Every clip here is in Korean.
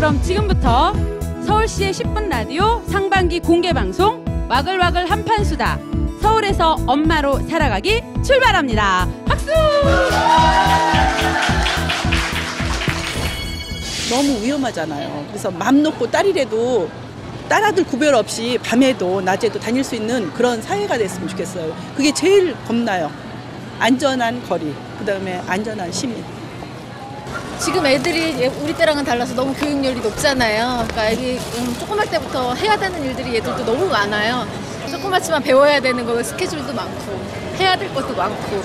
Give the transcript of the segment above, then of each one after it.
그럼 지금부터 서울시의 10분 라디오 상반기 공개 방송 와글와글 한판수다. 서울에서 엄마로 살아가기 출발합니다. 박수! 너무 위험하잖아요. 그래서 맘 놓고 딸이라도 딸아들 구별 없이 밤에도 낮에도 다닐 수 있는 그런 사회가 됐으면 좋겠어요. 그게 제일 겁나요. 안전한 거리, 그다음에 안전한 시민. 지금 애들이 우리 때랑은 달라서 너무 교육열이 높잖아요. 그러니까 애기 조그만 때부터 해야 되는 일들이 얘들도 너무 많아요. 조그맣지만 배워야 되는 거 스케줄도 많고 해야 될 것도 많고.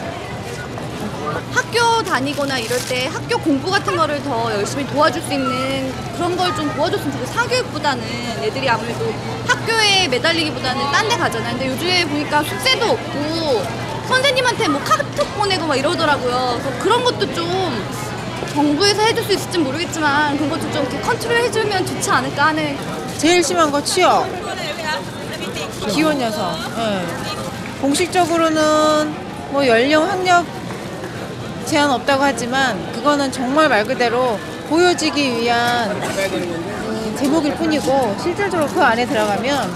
학교 다니거나 이럴 때 학교 공부 같은 거를 더 열심히 도와줄 수 있는 그런 걸 좀 도와줬으면 좋겠어요. 사교육보다는 애들이 아무래도 학교에 매달리기보다는 딴 데 가잖아요. 근데 요즘에 보니까 숙제도 없고 선생님한테 뭐 카톡 보내고 막 이러더라고요. 그래서 그런 것도 좀 정부에서 해줄 수 있을지 모르겠지만 그런 것도 좀 이렇게 컨트롤 해주면 좋지 않을까 하는. 제일 심한 거 취업. 기혼 여성. 네. 공식적으로는 뭐 연령 학력 제한 없다고 하지만 그거는 정말 말 그대로 보여지기 위한 제목일 뿐이고 실질적으로 그 안에 들어가면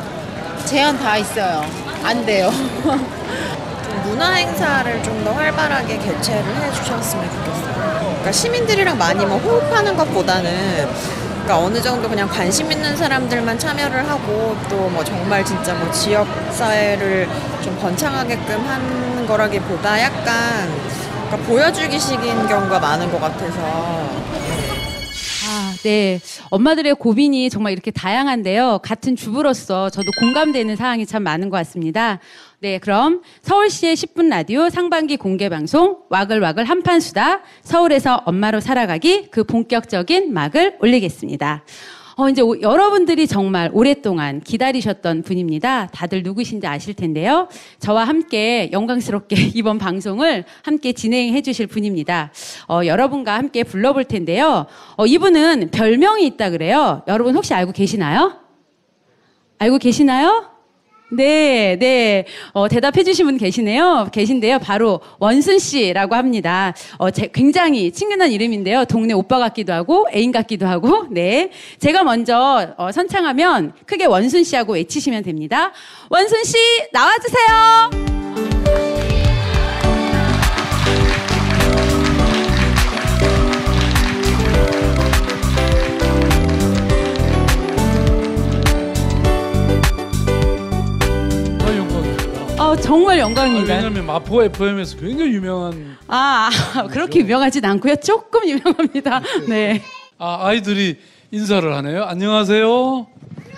제한 다 있어요. 안 돼요. 문화 행사를 좀 더 활발하게 개최를 해주셨으면 좋겠어요. 그러니까 시민들이랑 많이 뭐 호흡하는 것보다는 그러니까 어느 정도 그냥 관심 있는 사람들만 참여를 하고 또 뭐 정말 진짜 뭐 지역 사회를 좀 번창하게끔 하는 거라기보다 약간 그러니까 보여주기식인 경우가 많은 것 같아서. 네. 엄마들의 고민이 정말 이렇게 다양한데요. 같은 주부로서 저도 공감되는 사항이 참 많은 것 같습니다. 네, 그럼 서울시의 10분 라디오 상반기 공개 방송 와글와글 한판수다. 서울에서 엄마로 살아가기 그 본격적인 막을 올리겠습니다. 이제 여러분들이 정말 오랫동안 기다리셨던 분입니다. 다들 누구신지 아실 텐데요. 저와 함께 영광스럽게 이번 방송을 함께 진행해 주실 분입니다. 여러분과 함께 불러볼 텐데요. 이분은 별명이 있다 그래요. 여러분 혹시 알고 계시나요? 알고 계시나요? 네, 네. 대답해 주신 분 계신데요. 바로 원순 씨라고 합니다. 굉장히 친근한 이름인데요. 동네 오빠 같기도 하고, 애인 같기도 하고, 네. 제가 먼저, 선창하면 크게 원순 씨하고 외치시면 됩니다. 원순 씨, 나와주세요! 정말 영광입니다. 왜냐하면 마포 FM에서 굉장히 유명한. 그렇게 유명하진 않고요. 조금 유명합니다. 네. 아이들이 인사를 하네요. 안녕하세요.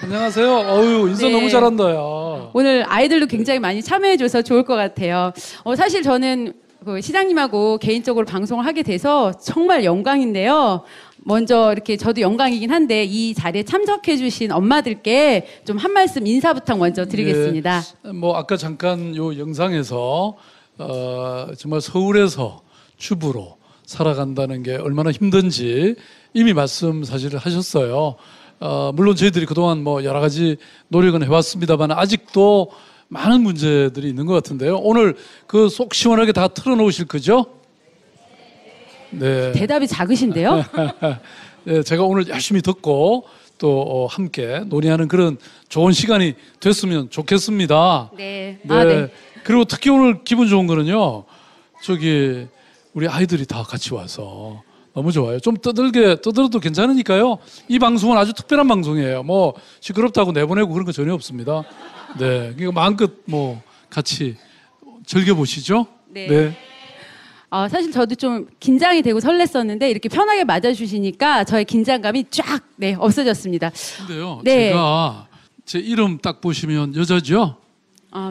안녕하세요. 어유 인사 네. 너무 잘한다, 야. 오늘 아이들도 굉장히 많이 참여해줘서 좋을 것 같아요. 사실 저는 그 시장님하고 개인적으로 방송을 하게 돼서 정말 영광인데요. 먼저 이렇게 저도 영광이긴 한데 이 자리에 참석해주신 엄마들께 좀 한 말씀 인사부터 먼저 드리겠습니다. 예, 뭐 아까 잠깐 요 영상에서 정말 서울에서 주부로 살아간다는 게 얼마나 힘든지 이미 말씀 사실 하셨어요. 물론 저희들이 그동안 뭐 여러 가지 노력은 해왔습니다만 아직도 많은 문제들이 있는 것 같은데요. 오늘 그 속 시원하게 다 털어놓으실 거죠? 네. 대답이 작으신데요? 네, 제가 오늘 열심히 듣고 또 함께 논의하는 그런 좋은 시간이 됐으면 좋겠습니다. 네. 네. 네. 그리고 특히 오늘 기분 좋은 거는요. 우리 아이들이 다 같이 와서 너무 좋아요. 좀 떠들어도 괜찮으니까요. 이 방송은 아주 특별한 방송이에요. 뭐 시끄럽다고 내보내고 그런 거 전혀 없습니다. 네. 그러니까 마음껏 뭐 같이 즐겨보시죠. 네. 네. 사실 저도 좀 긴장이 되고 설렜었는데 이렇게 편하게 맞아주시니까 저의 긴장감이 쫙 없어졌습니다. 근데요, 네. 제가 제 이름 딱 보시면 여자죠?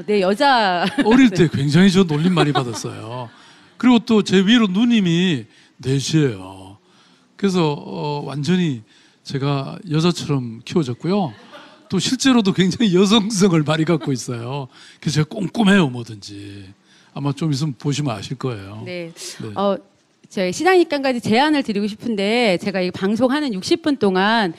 네, 여자. 어릴 때 굉장히 저 놀림 많이 받았어요. 그리고 또 제 위로 누님이 넷이에요. 그래서 완전히 제가 여자처럼 키워졌고요. 또 실제로도 굉장히 여성성을 많이 갖고 있어요. 그래서 제가 꼼꼼해요, 뭐든지. 아마 좀 있으면 보시면 아실 거예요. 네. 저희 시장님까지 제안을 드리고 싶은데 제가 이 방송하는 60분 동안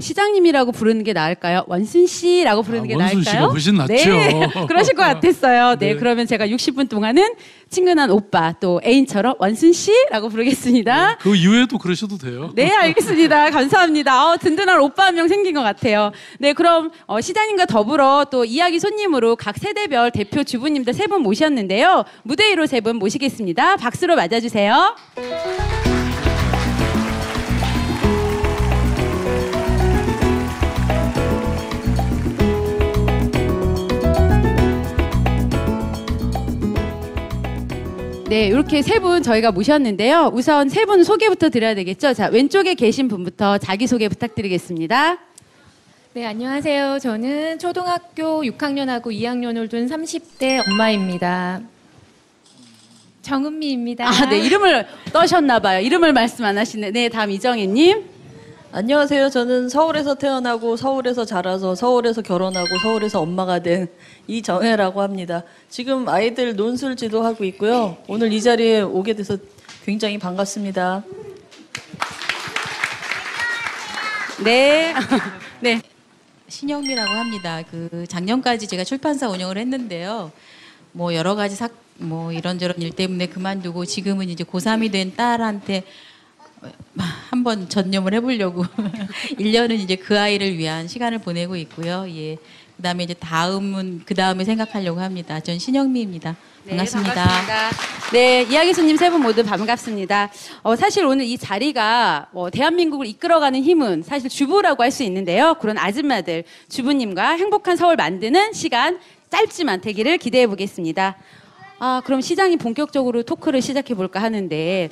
시장님이라고 부르는 게 나을까요? 원순 씨라고 부르는 게 원순 나을까요? 씨가 훨씬 낫죠. 네, 그러실 것 같았어요. 네, 네. 그러면 제가 60분 동안은 친근한 오빠 또 애인처럼 원순 씨라고 부르겠습니다. 그 이후에도 그러셔도 돼요. 네, 알겠습니다. 감사합니다. 든든한 오빠 한 명 생긴 것 같아요. 네, 그럼 시장님과 더불어 또 이야기 손님으로 각 세대별 대표 주부님들 3분 모셨는데요. 무대 위로 3분 모시겠습니다. 박수로 맞아주세요. 네, 이렇게 3분 저희가 모셨는데요. 우선 3분 소개부터 드려야 되겠죠. 자, 왼쪽에 계신 분부터 자기소개 부탁드리겠습니다. 네, 안녕하세요. 저는 초등학교 6학년하고 2학년을 둔 30대 엄마입니다. 정은미입니다. 아, 네, 이름을 떠셨나봐요. 이름을 말씀 안 하시네. 네, 다음 이정혜님. 안녕하세요. 저는 서울에서 태어나고 서울에서 자라서 서울에서 결혼하고 서울에서 엄마가 된 이정혜라고 합니다. 지금 아이들 논술 지도하고 있고요. 오늘 이 자리에 오게 돼서 굉장히 반갑습니다. 네. 네. 신영미라고 합니다. 작년까지 제가 출판사 운영을 했는데요. 뭐 여러 가지 이런저런 일 때문에 그만두고 지금은 이제 고3이 된 딸한테 한번 전념을 해보려고 1년은 이제 그 아이를 위한 시간을 보내고 있고요. 예. 그다음에 이제 그 다음에 생각하려고 합니다. 전 신영미입니다. 반갑습니다. 네, 반갑습니다. 네, 이야기 손님 3분 모두 반갑습니다. 사실 오늘 이 자리가 대한민국을 이끌어가는 힘은 사실 주부라고 할 수 있는데요. 그런 아줌마들, 주부님과 행복한 서울 만드는 시간 짧지만 되기를 기대해 보겠습니다. 그럼 시장님 본격적으로 토크를 시작해 볼까 하는데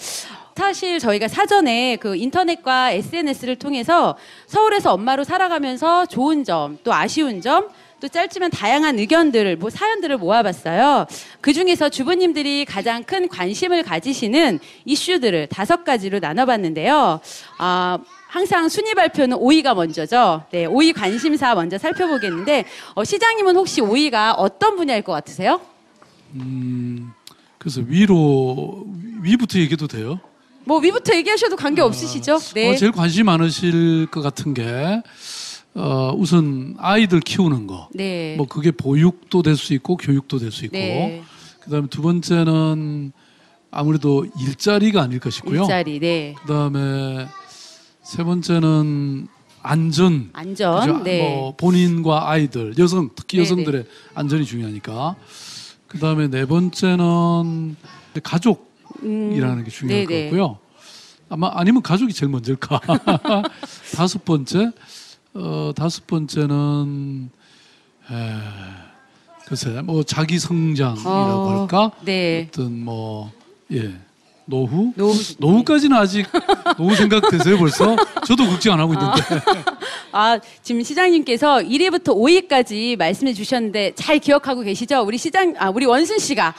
사실 저희가 사전에 인터넷과 SNS를 통해서 서울에서 엄마로 살아가면서 좋은 점, 또 아쉬운 점, 또 짧지만 다양한 의견들을, 사연들을 모아봤어요. 그중에서 주부님들이 가장 큰 관심을 가지시는 이슈들을 5가지로 나눠봤는데요. 항상 순위 발표는 5위가 먼저죠. 네, 5위 관심사 먼저 살펴보겠는데 시장님은 혹시 5위가 어떤 분야일 것 같으세요? 그래서 위부터 얘기해도 돼요? 위부터 얘기하셔도 관계 없으시죠? 네. 제일 관심 많으실 것 같은 게 우선 아이들 키우는 거. 네. 그게 보육도 될 수 있고 교육도 될 수 있고. 네. 그다음에 2번째는 아무래도 일자리가 아닐까 싶고요. 일자리, 네. 그다음에 3번째는 안전. 그죠? 네. 본인과 아이들, 특히 여성들의 안전이 중요하니까. 그다음에 4번째는 가족이라는 게 중요할 것 같고요. 아니면 가족이 제일 먼저일까. 5번째는 글쎄 자기 성장이라고 할까. 네. 어떤 노후까지는 아직 노후 생각되세요 벌써? 저도 걱정 안 하고 있는데. 지금 시장님께서 1위부터 5위까지 말씀해 주셨는데 잘 기억하고 계시죠? 우리 원순 씨가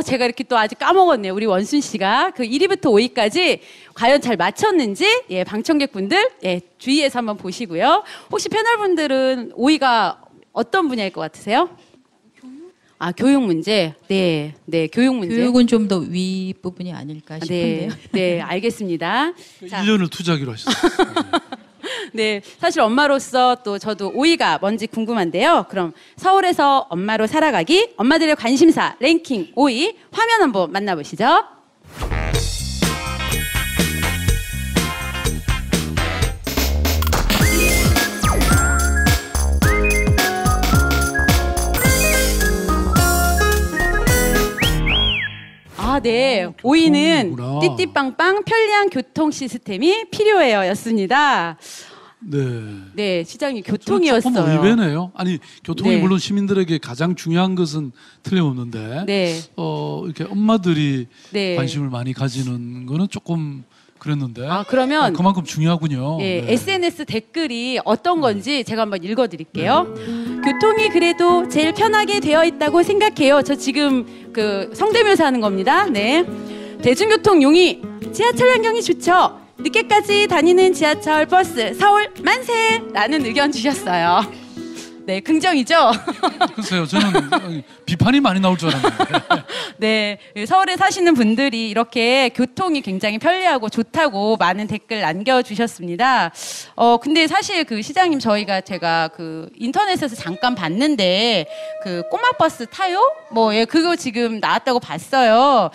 제가 이렇게 또 아직 까먹었네요. 우리 원순 씨가 1위부터 5위까지 과연 잘 맞췄는지 방청객분들 주의해서 한번 보시고요. 혹시 패널분들은 5위가 어떤 분야일 것 같으세요? 교육 문제. 네, 교육 문제. 교육은 좀 더 윗부분이 아닐까 싶은데요. 네, 알겠습니다. 1년을 투자하기로 하셨어요. 네, 사실 엄마로서 또 저도 5위가 뭔지 궁금한데요. 그럼 서울에서 엄마로 살아가기, 엄마들의 관심사 랭킹 5위 화면 한번 만나보시죠. 네. 5위는 띠띠빵빵 편리한 교통 시스템이 필요해요 였습니다. 네, 시장님 교통이었어요. 조금 의외네요. 교통이 물론 시민들에게 가장 중요한 것은 틀림없는데 이렇게 엄마들이 관심을 많이 가지는 거는 조금 그랬는데 그러면 그만큼 중요하군요. SNS 댓글이 어떤 건지 제가 한번 읽어드릴게요. 교통이 그래도 제일 편하게 되어 있다고 생각해요. 저 지금 성대묘사 하는 겁니다. 네. 대중교통 용이 지하철 환경이 좋죠. 늦게까지 다니는 지하철 버스 서울 만세! 라는 의견 주셨어요. 네, 긍정이죠. 글쎄요, 저는 비판이 많이 나올 줄 알았는데. 네, 서울에 사시는 분들이 이렇게 교통이 굉장히 편리하고 좋다고 많은 댓글 남겨주셨습니다. 근데 사실 그 시장님 제가 그 인터넷에서 잠깐 봤는데 그 꼬마버스 타요? 그거 지금 나왔다고 봤어요.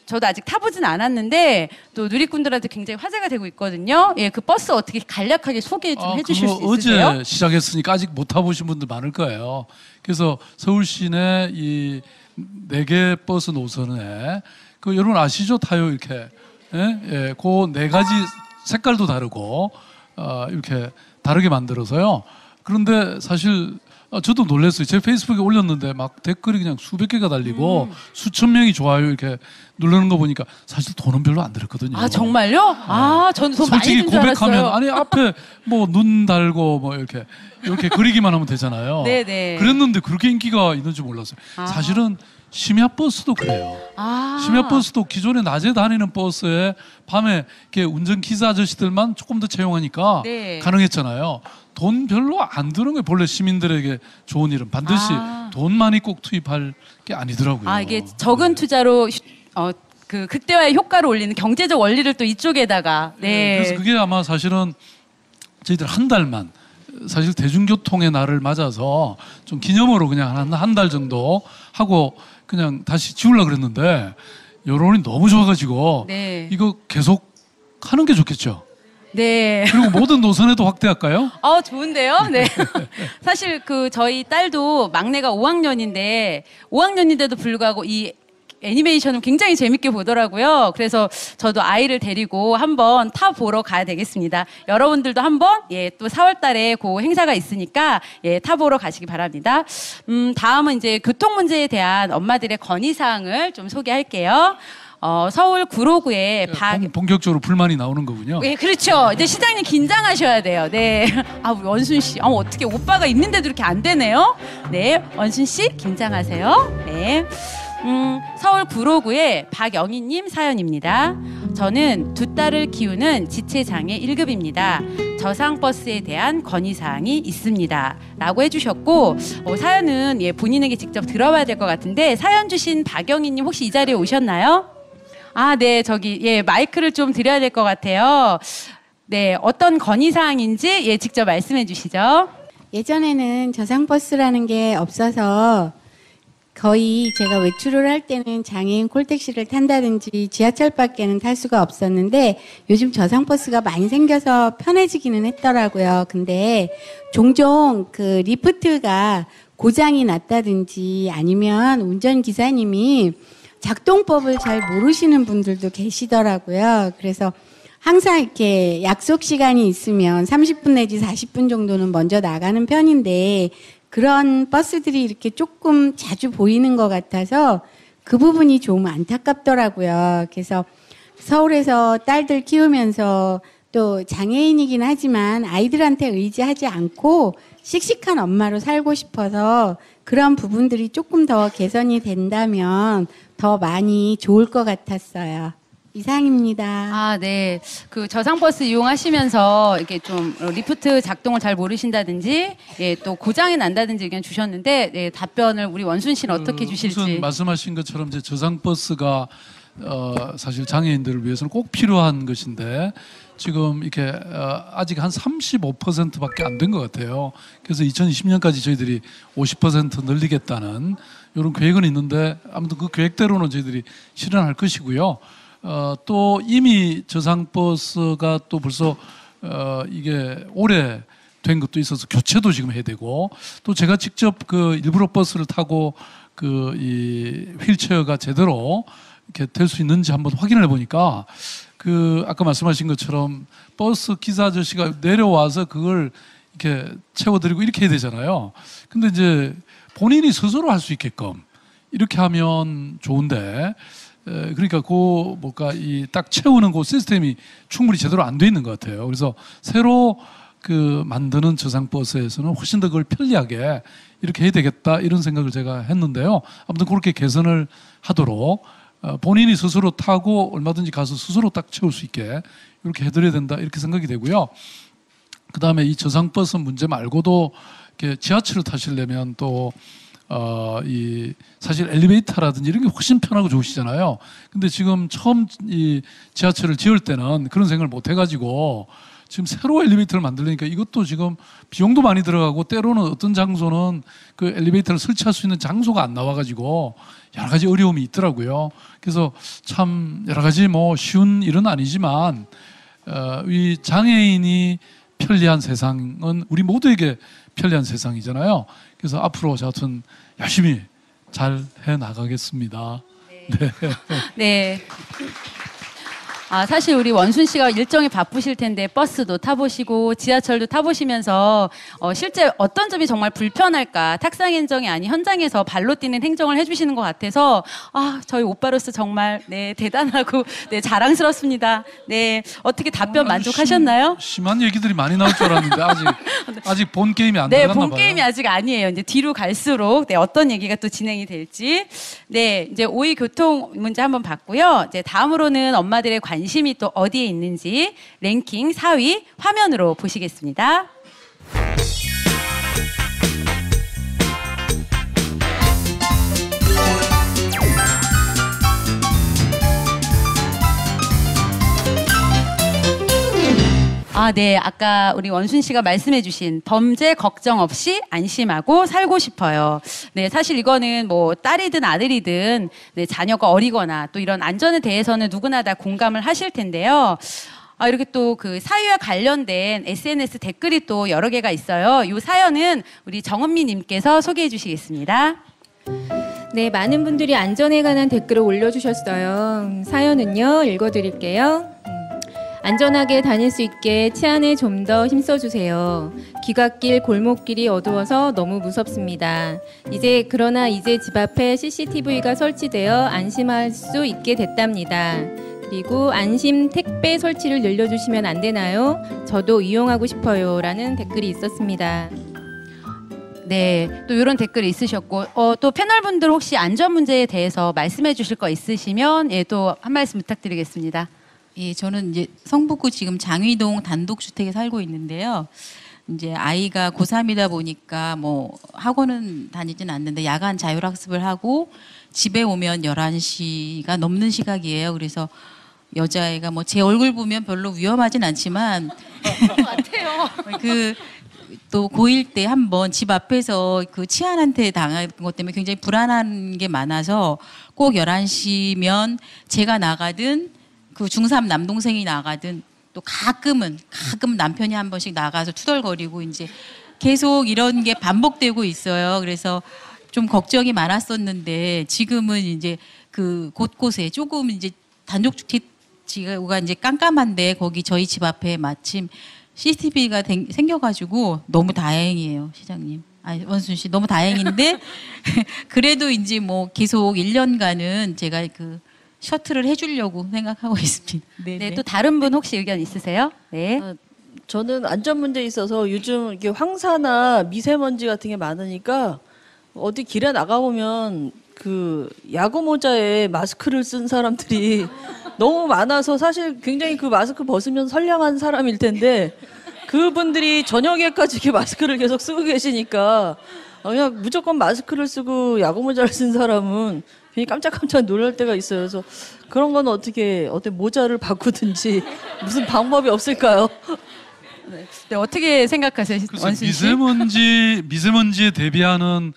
저도 아직 타보진 않았는데 또 누리꾼들한테 굉장히 화제가 되고 있거든요. 그 버스 어떻게 간략하게 소개 좀 해주실 수 있으세요? 어제 시작했으니까 아직 못 타보신 분들 많을 거예요. 그래서 서울 시내 이 4개 버스 노선에 여러분 아시죠? 타요 이렇게 그 4가지 색깔도 다르고 이렇게 다르게 만들어서요. 그런데 사실 저도 놀랐어요. 제 페이스북에 올렸는데 막 댓글이 그냥 수백 개가 달리고 수천 명이 좋아요 이렇게 누르는 거 보니까 사실 돈은 별로 안 들었거든요. 아 정말요? 저는 돈 많이 솔직히 든 줄 알았어요. 고백하면 아니 앞에 눈 달고 이렇게 그리기만 하면 되잖아요. 네네. 그랬는데 그렇게 인기가 있는지 몰랐어요. 사실은 심야버스도 그래요. 심야버스도 기존에 낮에 다니는 버스에 밤에 이렇게 운전기사 아저씨들만 조금 더 채용하니까 네. 가능했잖아요. 돈 별로 안 드는 거예요. 본래 시민들에게 좋은 일은 반드시 돈 많이 꼭 투입할 게 아니더라고요. 이게 적은 투자로 그 극대화의 효과를 올리는 경제적 원리를 또 이쪽에다가. 네. 그래서 그게 아마 사실은 저희들 한 달만 사실 대중교통의 날을 맞아서 좀 기념으로 그냥 한 달 정도 하고 그냥 다시 지우려고 그랬는데 여론이 너무 좋아가지고 네. 이거 계속 하는 게 좋겠죠. 네. 그리고 모든 노선에도 확대할까요? 좋은데요? 네. 사실 저희 딸도 막내가 5학년인데도 불구하고 이 애니메이션을 굉장히 재밌게 보더라고요. 그래서 저도 아이를 데리고 한번 타 보러 가야 되겠습니다. 여러분들도 한번 또 4월 달에 그 행사가 있으니까 타 보러 가시기 바랍니다. 다음은 이제 교통 문제에 대한 엄마들의 건의사항을 좀 소개할게요. 서울 구로구에 본격적으로 불만이 나오는 거군요. 네, 그렇죠. 이제 시장님 긴장하셔야 돼요. 네. 우리 원순 씨. 어떻게 오빠가 있는데도 이렇게 안 되네요. 네. 원순 씨 긴장하세요. 네. 서울 구로구의 박영희님 사연입니다. 저는 2딸을 키우는 지체장애 1급입니다. 저상버스에 대한 건의사항이 있습니다. 라고 해주셨고, 사연은 본인에게 직접 들어봐야 될 것 같은데, 사연 주신 박영희님 혹시 이 자리에 오셨나요? 네, 마이크를 좀 드려야 될 것 같아요. 네, 어떤 건의사항인지 직접 말씀해 주시죠. 예전에는 저상버스라는 게 없어서 거의 제가 외출을 할 때는 장애인 콜택시를 탄다든지 지하철밖에는 탈 수가 없었는데 요즘 저상버스가 많이 생겨서 편해지기는 했더라고요. 근데 종종 그 리프트가 고장이 났다든지 아니면 운전기사님이 작동법을 잘 모르시는 분들도 계시더라고요. 그래서 항상 이렇게 약속 시간이 있으면 30분 내지 40분 정도는 먼저 나가는 편인데 그런 버스들이 이렇게 조금 자주 보이는 것 같아서 그 부분이 좀 안타깝더라고요. 그래서 서울에서 딸들 키우면서 또 장애인이긴 하지만 아이들한테 의지하지 않고 씩씩한 엄마로 살고 싶어서 그런 부분들이 조금 더 개선이 된다면 더 많이 좋을 것 같았어요. 이상입니다. 네. 그 저상버스 이용하시면서 이렇게 좀 리프트 작동을 잘 모르신다든지, 또 고장이 난다든지 의견 주셨는데, 답변을 우리 원순 씨는 어떻게 주실지. 우선 말씀하신 것처럼 이제 저상버스가 사실 장애인들을 위해서는 꼭 필요한 것인데 지금 이렇게 아직 한 35%밖에 안 된 것 같아요. 그래서 2020년까지 저희들이 50% 늘리겠다는 이런 계획은 있는데 아무튼 그 계획대로는 저희들이 실현할 것이고요. 또 이미 저상버스가 또 벌써 이게 올해 된 것도 있어서 교체도 지금 해야 되고 또 제가 직접 그 일부러 버스를 타고 그 이 휠체어가 제대로 이렇게 될 수 있는지 한번 확인을 해보니까 그 아까 말씀하신 것처럼 버스 기사 아저씨가 내려와서 그걸 이렇게 채워드리고 이렇게 해야 되잖아요. 근데 이제 본인이 스스로 할 수 있게끔 이렇게 하면 좋은데 그러니까 이 딱 채우는 그 시스템이 충분히 제대로 안 돼 있는 것 같아요. 그래서 새로 그 만드는 저상버스에서는 훨씬 더 그걸 편리하게 이렇게 해야 되겠다 이런 생각을 제가 했는데요. 아무튼 그렇게 개선을 하도록 본인이 스스로 타고 얼마든지 가서 스스로 딱 채울 수 있게 이렇게 해드려야 된다 이렇게 생각이 되고요. 그 다음에 이 저상버스 문제 말고도 이렇게 지하철을 타시려면 또 이 사실 엘리베이터라든지 이런 게 훨씬 편하고 좋으시잖아요. 근데 지금 처음 이 지하철을 지을 때는 그런 생각을 못 해가지고 지금 새로 엘리베이터를 만들려니까 이것도 지금 비용도 많이 들어가고 때로는 어떤 장소는 그 엘리베이터를 설치할 수 있는 장소가 안 나와가지고 여러 가지 어려움이 있더라고요. 그래서 참 여러 가지 뭐 쉬운 일은 아니지만 이 장애인이 편리한 세상은 우리 모두에게 편리한 세상이잖아요. 그래서 앞으로 저 같은 열심히 잘 해 나가겠습니다. 네. 네. 사실 우리 원순 씨가 일정이 바쁘실 텐데 버스도 타보시고 지하철도 타보시면서 실제 어떤 점이 정말 불편할까, 탁상 행정이 아닌 현장에서 발로 뛰는 행정을 해주시는 것 같아서 저희 오빠로서 정말 네 대단하고 네 자랑스럽습니다. 네 어떻게 답변 만족하셨나요? 심한 얘기들이 많이 나올 줄 알았는데 아직 본 게임이 안 들어갔나 봐요. 네, 본 게임이 아직 아니에요. 이제 뒤로 갈수록 네, 어떤 얘기가 또 진행이 될지. 네, 이제 5위 교통 문제 한번 봤고요. 이제 다음으로는 엄마들의 관심이 또 어디에 있는지 랭킹 4위 화면으로 보시겠습니다. 네. 아까 우리 원순 씨가 말씀해주신 범죄 걱정 없이 안심하고 살고 싶어요. 네, 사실 이거는 뭐 딸이든 아들이든 네, 자녀가 어리거나 또 이런 안전에 대해서는 누구나 다 공감을 하실 텐데요. 이렇게 또 그 사유와 관련된 SNS 댓글이 또 여러 개가 있어요. 이 사연은 우리 정은미 님께서 소개해 주시겠습니다. 네, 많은 분들이 안전에 관한 댓글을 올려주셨어요. 사연은요, 읽어드릴게요. 안전하게 다닐 수 있게 치안에 좀 더 힘써주세요. 귀갓길, 골목길이 어두워서 너무 무섭습니다. 그러나 이제 집 앞에 CCTV가 설치되어 안심할 수 있게 됐답니다. 그리고 안심 택배 설치를 늘려주시면 안 되나요? 저도 이용하고 싶어요. 라는 댓글이 있었습니다. 네, 또 이런 댓글이 있으셨고 또 패널분들 혹시 안전 문제에 대해서 말씀해 주실 거 있으시면 또 한 말씀 부탁드리겠습니다. 예, 저는 이제 성북구 지금 장위동 단독주택에 살고 있는데요. 이제 아이가 고3이다 보니까 뭐 학원은 다니진 않는데 야간 자율학습을 하고 집에 오면 11시가 넘는 시각이에요. 그래서 여자애가 뭐 제 얼굴 보면 별로 위험하진 않지만 같아요. 또 고1 때 한번 집 앞에서 그 치안한테 당한 것 때문에 굉장히 불안한 게 많아서 꼭 11시면 제가 나가든 그 중3 남동생이 나가든 또 가끔 남편이 한 번씩 나가서 투덜거리고 이제 계속 이런 게 반복되고 있어요. 그래서 좀 걱정이 많았었는데 지금은 이제 그 곳곳에 조금 이제 단독주택지가 이제 깜깜한데 거기 저희 집 앞에 마침 CCTV가 생겨가지고 너무 다행이에요, 시장님. 원순 씨 너무 다행인데 그래도 이제 뭐 계속 1년간은 제가 그 셔틀을 해주려고 생각하고 있습니다. 네, 또 다른 분 혹시 의견 있으세요? 네. 저는 안전 문제에 있어서 요즘 이렇게 황사나 미세먼지 같은 게 많으니까 어디 길에 나가보면 그 야구 모자에 마스크를 쓴 사람들이 너무 많아서 사실 굉장히 그 마스크 벗으면 선량한 사람일 텐데 그분들이 저녁에까지 이렇게 마스크를 계속 쓰고 계시니까 그냥 무조건 마스크를 쓰고 야구 모자를 쓴 사람은 괜히 깜짝깜짝 놀랄 때가 있어요. 그래서 그런 건 어떻게 모자를 바꾸든지 무슨 방법이 없을까요? 네, 어떻게 생각하세요, 원순 씨? 미세먼지에 대비하는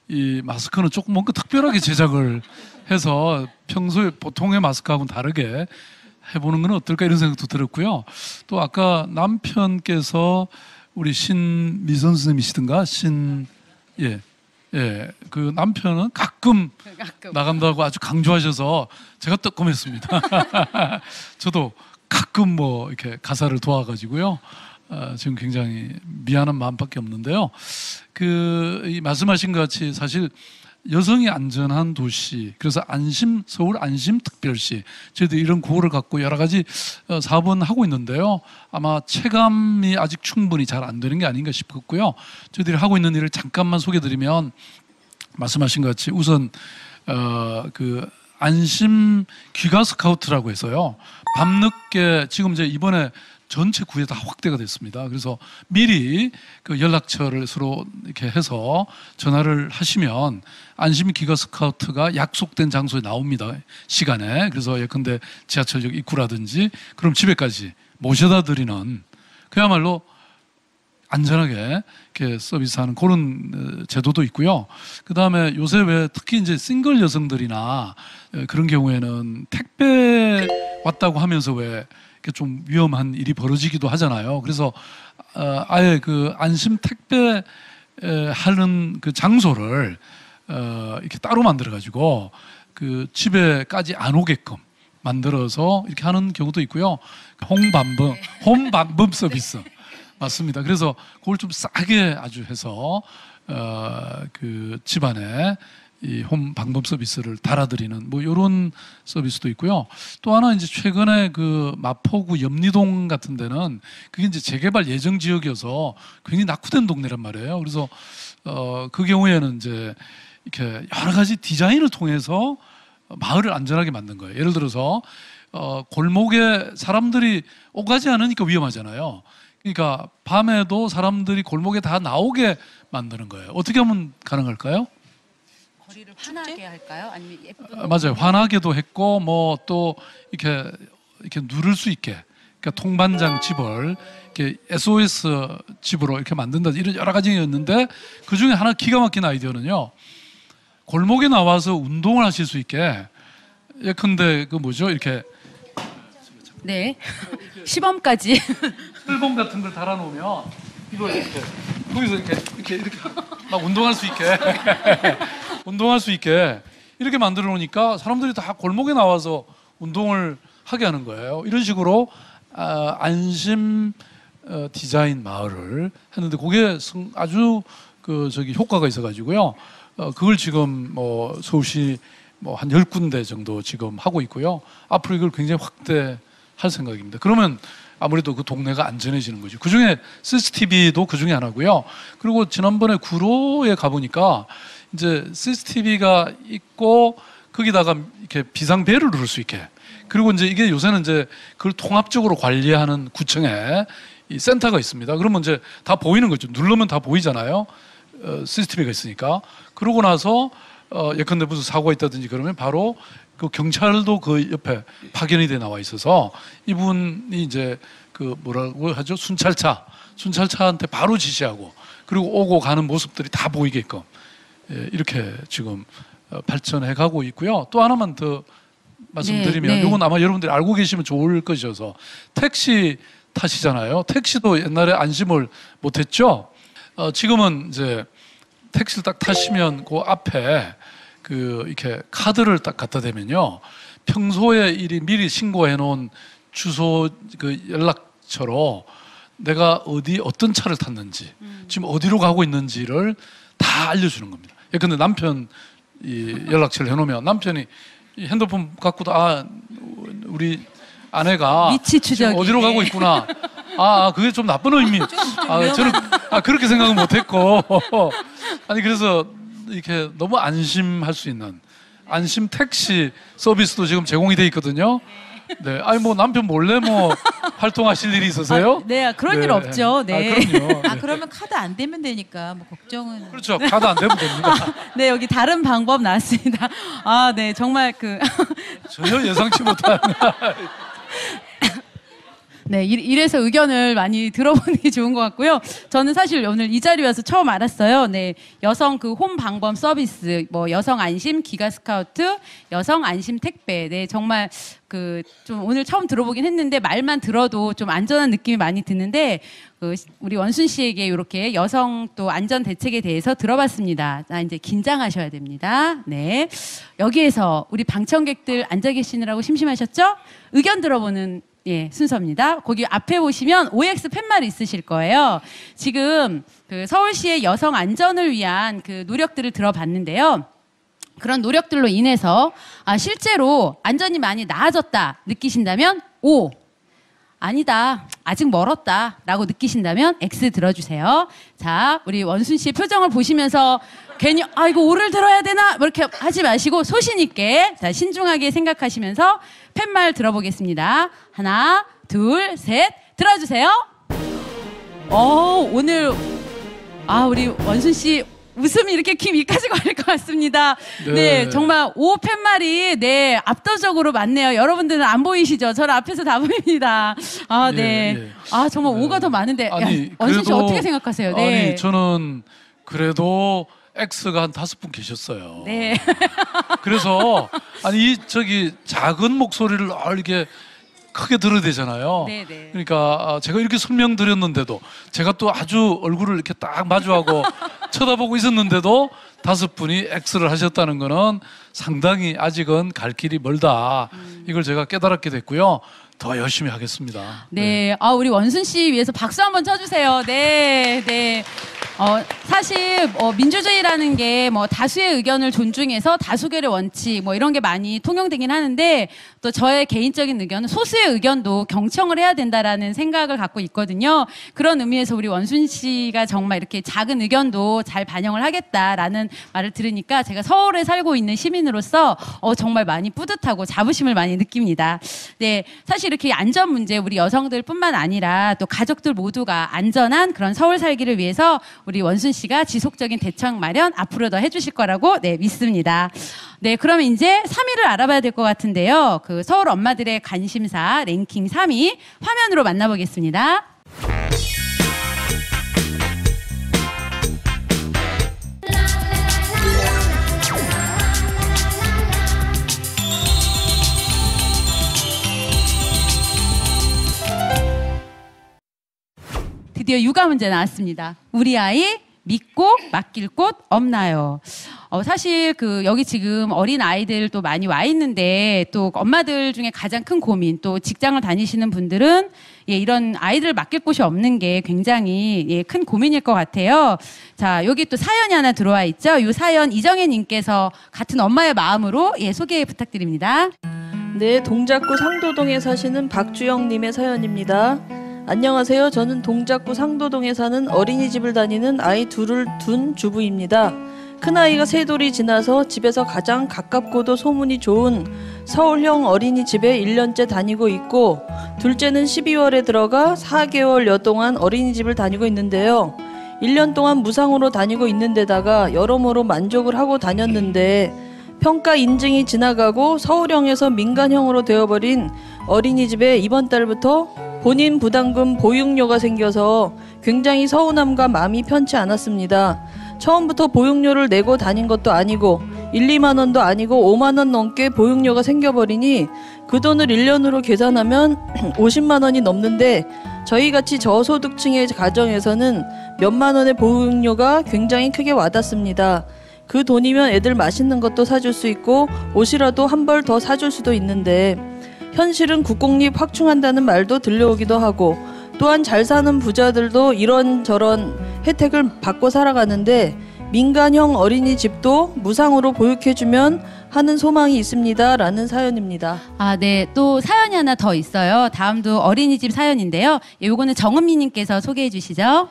이 마스크는 조금 뭔가 특별하게 제작을 해서 평소에 보통의 마스크하고는 다르게 해보는 건 어떨까 이런 생각도 들었고요. 또 아까 남편께서 우리 신미 선생님이시든가 그 남편은 가끔 나간다고 아주 강조하셔서 제가 뜨끔했습니다. 저도 가끔 뭐 이렇게 가사를 도와가지고요. 지금 굉장히 미안한 마음밖에 없는데요. 이 말씀하신 것 같이 사실 여성이 안전한 도시, 그래서 서울 안심특별시, 저희도 이런 구호를 갖고 여러 가지 사업은 하고 있는데요. 아마 체감이 아직 충분히 잘 안 되는 게 아닌가 싶었고요. 저희들이 하고 있는 일을 잠깐만 소개드리면 말씀하신 것 같이 우선 그 안심 귀가 스카우트라고 해서요. 밤늦게 지금 이제 이번에 전체 구에 다 확대가 됐습니다. 그래서 미리 그 연락처를 서로 이렇게 해서 전화를 하시면 안심 기가 스카우트가 약속된 장소에 나옵니다. 시간에. 그래서 예컨대 지하철역 입구라든지 그럼 집에까지 모셔다 드리는 그야말로 안전하게 이렇게 서비스하는 그런 제도도 있고요. 그 다음에 요새 왜 특히 이제 싱글 여성들이나 그런 경우에는 택배 왔다고 하면서 왜 이렇게 좀 위험한 일이 벌어지기도 하잖아요. 그래서 아예 그 안심 택배 하는 그 장소를 이렇게 따로 만들어 가지고 그 집에까지 안 오게끔 만들어서 이렇게 하는 경우도 있고요. 홈반품 서비스. 맞습니다. 그래서 그걸 좀 싸게 아주 해서 그 집안에 이 홈 방범 서비스를 달아드리는 뭐 이런 서비스도 있고요. 또 하나 이제 최근에 그 마포구 염리동 같은 데는 그게 이제 재개발 예정 지역이어서 굉장히 낙후된 동네란 말이에요. 그래서 그 경우에는 이제 이렇게 여러 가지 디자인을 통해서 마을을 안전하게 만든 거예요. 예를 들어서 골목에 사람들이 오가지 않으니까 위험하잖아요. 그러니까 밤에도 사람들이 골목에 다 나오게 만드는 거예요. 어떻게 하면 가능할까요? 거리를 환하게 할까요? 아니면 예쁜 맞아요. 환하게도 했고 뭐 또 이렇게 누를 수 있게 그러니까 통반장 집을 이렇게 SOS 집으로 이렇게 만든다 이런 여러 가지였는데 그 중에 하나 기가 막힌 아이디어는요. 골목에 나와서 운동을 하실 수 있게 예컨대 그 뭐죠 이렇게 네 시범까지 틀봉 같은 걸 달아놓으면 이걸 이렇게 거기서 이렇게 막 운동할 수 있게 운동할 수 있게 이렇게 만들어 놓으니까 사람들이 다 골목에 나와서 운동을 하게 하는 거예요. 이런 식으로 안심 디자인 마을을 했는데 그게 아주 그 효과가 있어가지고요. 그걸 지금 뭐 서울시 뭐 한 10군데 정도 지금 하고 있고요. 앞으로 이걸 굉장히 확대할 생각입니다. 그러면 아무래도 그 동네가 안전해지는 거죠. 그중에 CCTV도 그중에 하나고요. 그리고 지난번에 구로에 가보니까 이제 CCTV가 있고 거기다가 이렇게 비상벨을 누를 수 있게 그리고 이제 이게 요새는 이제 그걸 통합적으로 관리하는 구청에 이 센터가 있습니다. 그러면 이제 다 보이는 거죠. 누르면 다 보이잖아요. CCTV가 있으니까. 그러고 나서 예컨대 무슨 사고가 있다든지 그러면 바로 그 경찰도 그 옆에 파견이 돼 나와 있어서 이분이 이제 그 뭐라고 하죠? 순찰차한테 바로 지시하고 그리고 오고 가는 모습들이 다 보이게끔 이렇게 지금 발전해 가고 있고요. 또 하나만 더 말씀드리면 이건 아마 여러분들이 알고 계시면 좋을 것이어서 택시 타시잖아요. 택시도 옛날에 안심을 못했죠. 지금은 이제 택시를 딱 타시면 그 앞에 그 이렇게 카드를 딱 갖다 대면요. 평소에 미리 신고해 놓은 주소 그 연락처로 내가 어떤 차를 탔는지 지금 어디로 가고 있는지를 다 알려주는 겁니다. 근데 남편 이 연락처를 해놓으면 남편이 이 핸드폰 갖고도 우리 아내가 위치 추적이 어디로 가고 있구나. 그게 좀 나쁜 의미. 저는 그렇게 생각은 못했고 아니 그래서 이렇게 너무 안심할 수 있는 안심 택시 서비스도 지금 제공이 돼 있거든요. 네, 아니 뭐 남편 몰래 뭐 활동하실 일이 있으세요? 네, 그런 일 없죠. 네. 그럼요. 네. 그러면 카드 안 되면 되니까 뭐 걱정은. 그렇죠. 카드 안 되면 됩니다. 네, 여기 다른 방법 나왔습니다. 네, 정말 전혀 예상치 못한. 네, 이래서 의견을 많이 들어보는 게 좋은 것 같고요. 저는 사실 오늘 이 자리에 와서 처음 알았어요. 네, 여성 그 홈 방범 서비스, 뭐 여성 안심 기가 스카우트, 여성 안심 택배. 네, 정말 좀 오늘 처음 들어보긴 했는데 말만 들어도 좀 안전한 느낌이 많이 드는데 우리 원순 씨에게 이렇게 여성 또 안전 대책에 대해서 들어봤습니다. 이제 긴장하셔야 됩니다. 네, 여기에서 우리 방청객들 앉아 계시느라고 심심하셨죠? 의견 들어보는 순서입니다. 거기 앞에 보시면 OX 팻말이 있으실 거예요. 지금 서울시의 여성 안전을 위한 노력들을 들어봤는데요. 그런 노력들로 인해서 실제로 안전이 많이 나아졌다 느끼신다면 O, 아니다, 아직 멀었다 라고 느끼신다면 X 들어주세요. 자, 우리 원순 씨의 표정을 보시면서 괜히 이거 O를 들어야 되나 이렇게 하지 마시고 소신 있게 신중하게 생각하시면서 팻말 들어보겠습니다. 하나, 둘, 셋. 들어주세요. 오늘 우리 원순 씨 웃음이 이렇게 귀 밑까지 걸릴 것 같습니다. 네, 정말 5팻말이 압도적으로 많네요. 여러분들은 안 보이시죠? 저는 앞에서 다 보입니다. 네. 정말 5가 더 많은데 원순 씨 어떻게 생각하세요? 네. 아니, 저는 그래도 X가 한 5분 계셨어요. 네. 그래서 저기 작은 목소리를 이렇게 크게 들어야 되잖아요. 네네. 그러니까 제가 이렇게 설명드렸는데도 제가 또 아주 얼굴을 이렇게 딱 마주하고 쳐다보고 있었는데도 5분이 X를 하셨다는 거는 상당히 아직은 갈 길이 멀다. 이걸 제가 깨달았게 됐고요. 더 열심히 하겠습니다. 네. 우리 원순 씨 위해서 박수 한번 쳐주세요. 네. 사실 민주주의라는 게 다수의 의견을 존중해서 다수결의 원칙 이런 게 많이 통용되긴 하는데 또 저의 개인적인 의견은 소수의 의견도 경청을 해야 된다라는 생각을 갖고 있거든요. 그런 의미에서 우리 원순 씨가 정말 이렇게 작은 의견도 잘 반영을 하겠다라는 말을 들으니까 제가 서울에 살고 있는 시민으로서 정말 많이 뿌듯하고 자부심을 많이 느낍니다. 네. 사실 이렇게 안전 문제 우리 여성들뿐만 아니라 또 가족들 모두가 안전한 그런 서울 살기를 위해서 우리 원순 씨가 지속적인 대책 마련 앞으로 더 해주실 거라고 믿습니다. 네, 그러면 이제 3위를 알아봐야 될 것 같은데요. 그 서울 엄마들의 관심사 랭킹 3위 화면으로 만나보겠습니다. 드디어 육아 문제 나왔습니다. 우리 아이 믿고 맡길 곳 없나요? 사실 여기 지금 어린 아이들 또 많이 와 있는데 또 엄마들 중에 가장 큰 고민 또 직장을 다니시는 분들은 이런 아이들을 맡길 곳이 없는 게 굉장히 큰 고민일 것 같아요. 자, 여기 또 사연이 하나 들어와 있죠. 이 사연 이정혜 님께서 같은 엄마의 마음으로 소개 부탁드립니다. 네, 동작구 상도동에 사시는 박주영 님의 사연입니다. 안녕하세요. 저는 동작구 상도동에 사는 어린이집을 다니는 아이 둘을 둔 주부입니다. 큰아이가 세돌이 지나서 집에서 가장 가깝고도 소문이 좋은 서울형 어린이집에 1년째 다니고 있고 둘째는 12월에 들어가 4개월여 동안 어린이집을 다니고 있는데요. 1년 동안 무상으로 다니고 있는데다가 여러모로 만족을 하고 다녔는데 평가 인증이 지나가고 서울형에서 민간형으로 되어버린 어린이집에 이번 달부터 본인 부담금 보육료가 생겨서 굉장히 서운함과 마음이 편치 않았습니다. 처음부터 보육료를 내고 다닌 것도 아니고 1, 2만 원도 아니고 5만 원 넘게 보육료가 생겨버리니 그 돈을 1년으로 계산하면 50만 원이 넘는데 저희같이 저소득층의 가정에서는 몇만 원의 보육료가 굉장히 크게 와닿습니다. 그 돈이면 애들 맛있는 것도 사줄 수 있고 옷이라도 한 벌 더 사줄 수도 있는데 현실은 국공립 확충한다는 말도 들려오기도 하고 또한 잘 사는 부자들도 이런저런 혜택을 받고 살아가는데 민간형 어린이집도 무상으로 보육해주면 하는 소망이 있습니다. 라는 사연입니다. 네. 또 사연이 하나 더 있어요. 다음도 어린이집 사연인데요. 요거는 정은미 님께서 소개해 주시죠.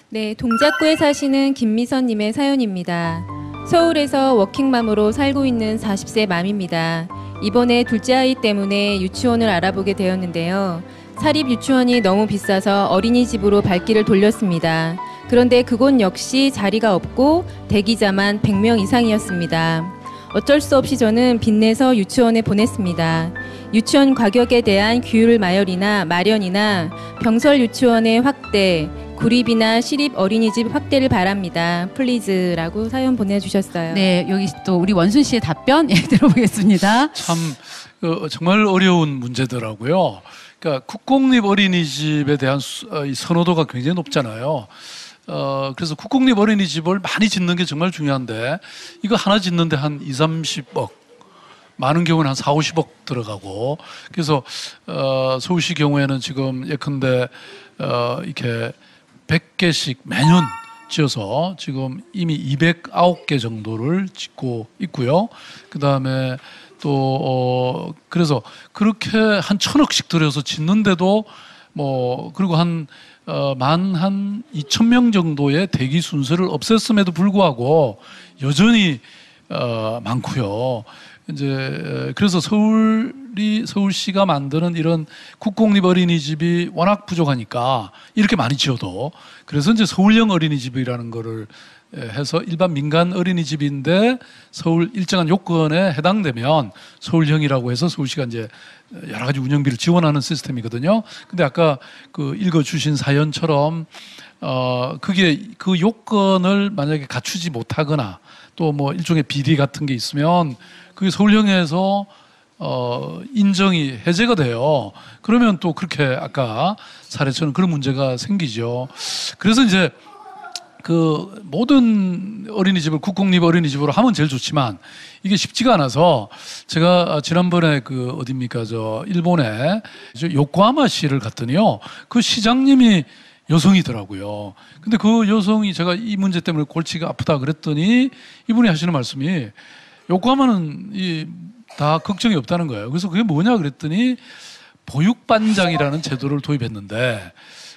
네, 동작구에 사시는 김미선 님의 사연입니다. 서울에서 워킹맘으로 살고 있는 40세 맘입니다. 이번에 둘째 아이 때문에 유치원을 알아보게 되었는데요. 사립 유치원이 너무 비싸서 어린이집으로 발길을 돌렸습니다. 그런데 그곳 역시 자리가 없고 대기자만 100명 이상이었습니다. 어쩔 수 없이 저는 빚내서 유치원에 보냈습니다. 유치원 가격에 대한 규율 마련이나 병설 유치원의 확대, 구립이나 시립 어린이집 확대를 바랍니다. 플리즈라고 사연 보내주셨어요. 네, 여기 또 우리 원순 씨의 답변 들어보겠습니다. 참 정말 어려운 문제더라고요. 그러니까 국공립 어린이집에 대한 이 선호도가 굉장히 높잖아요. 그래서 국공립 어린이집을 많이 짓는 게 정말 중요한데 이거 하나 짓는데 한 2, 30억 많은 경우는 한 4, 50억 들어가고 그래서 서울시 경우에는 지금 예컨대 이렇게 100개씩 매년 지어서 지금 이미 209개 정도를 짓고 있고요. 그 다음에 또 그래서 그렇게 한 1,000억씩 들여서 짓는데도 그리고 한 2,000명 정도의 대기 순서를 없앴음에도 불구하고 여전히 많고요. 이제 그래서 서울시가 만드는 이런 국공립 어린이집이 워낙 부족하니까 이렇게 많이 지어도 그래서 이제 서울형 어린이집이라는 거를 해서 일반 민간 어린이집인데 서울 일정한 요건에 해당되면 서울형이라고 해서 서울시가 이제 여러 가지 운영비를 지원하는 시스템이거든요. 근데 아까 그 읽어주신 사연처럼 그게 그 요건을 만약에 갖추지 못하거나 또 뭐 일종의 비리 같은 게 있으면 그게 서울형에서 인정이 해제가 돼요. 그러면 또 그렇게 아까 사례처럼 그런 문제가 생기죠. 그래서 이제 그 모든 어린이집을 국공립 어린이집으로 하면 제일 좋지만 이게 쉽지가 않아서 제가 지난번에 그 어딥니까 저 일본에 요코하마시를 갔더니요 그 시장님이 여성이더라고요. 근데 그 여성이 제가 이 문제 때문에 골치가 아프다 그랬더니 이분이 하시는 말씀이 요코하마는 다 걱정이 없다는 거예요. 그래서 그게 뭐냐 그랬더니 보육반장이라는 제도를 도입했는데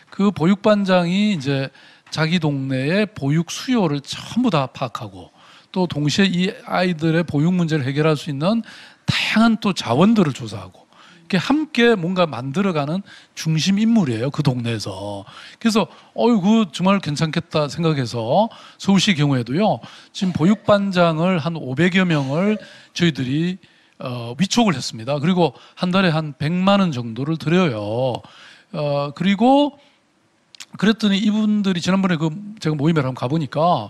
그 보육반장이 이제 자기 동네의 보육 수요를 전부 다 파악하고 또 동시에 이 아이들의 보육 문제를 해결할 수 있는 다양한 또 자원들을 조사하고 이렇게 함께 뭔가 만들어가는 중심 인물이에요. 그 동네에서. 그래서 그거 정말 괜찮겠다 생각해서 서울시 경우에도요. 지금 보육반장을 한 500여 명을 저희들이 위촉을 했습니다. 그리고 한 달에 한 100만 원 정도를 드려요. 그리고 그랬더니 이분들이 지난번에 제가 모임에 한번 가보니까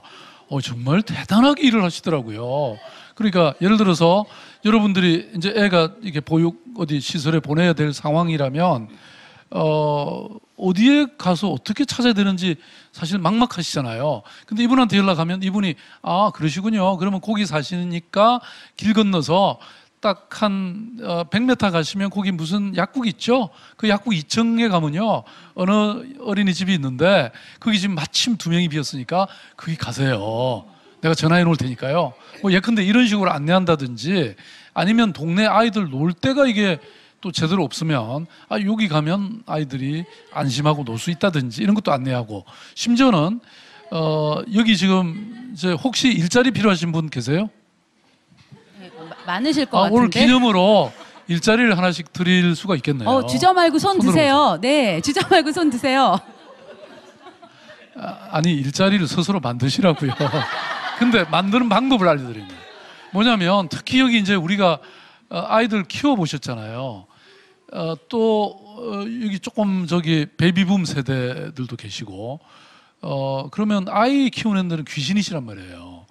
정말 대단하게 일을 하시더라고요. 그러니까 예를 들어서 여러분들이 이제 애가 이게 보육 어디 시설에 보내야 될 상황이라면 어디에 가서 어떻게 찾아야 되는지 사실 막막하시잖아요. 근데 이분한테 연락하면 이분이 그러시군요. 그러면 거기 사시니까 길 건너서 딱 한 100m 가시면 거기 무슨 약국 있죠? 그 약국 2층에 가면요 어느 어린이집이 있는데 거기 지금 마침 2명이 비었으니까 거기 가세요. 내가 전화해 놓을 테니까요. 예컨대 이런 식으로 안내한다든지 아니면 동네 아이들 놀 데가 이게 또 제대로 없으면 여기 가면 아이들이 안심하고 놀 수 있다든지 이런 것도 안내하고 심지어는 여기 지금 이제 혹시 일자리 필요하신 분 계세요? 많으실 것 같은데. 오늘 기념으로 일자리를 하나씩 드릴 수가 있겠네요. 주저 말고 손 드세요. 네, 주저 말고 손 드세요. 아니 일자리를 스스로 만드시라고요. 근데 만드는 방법을 알려드립니다. 뭐냐면 특히 여기 이제 우리가 아이들 키워보셨잖아요. 또 여기 조금 베이비붐 세대들도 계시고 그러면 아이 키우는 애들은 귀신이시란 말이에요.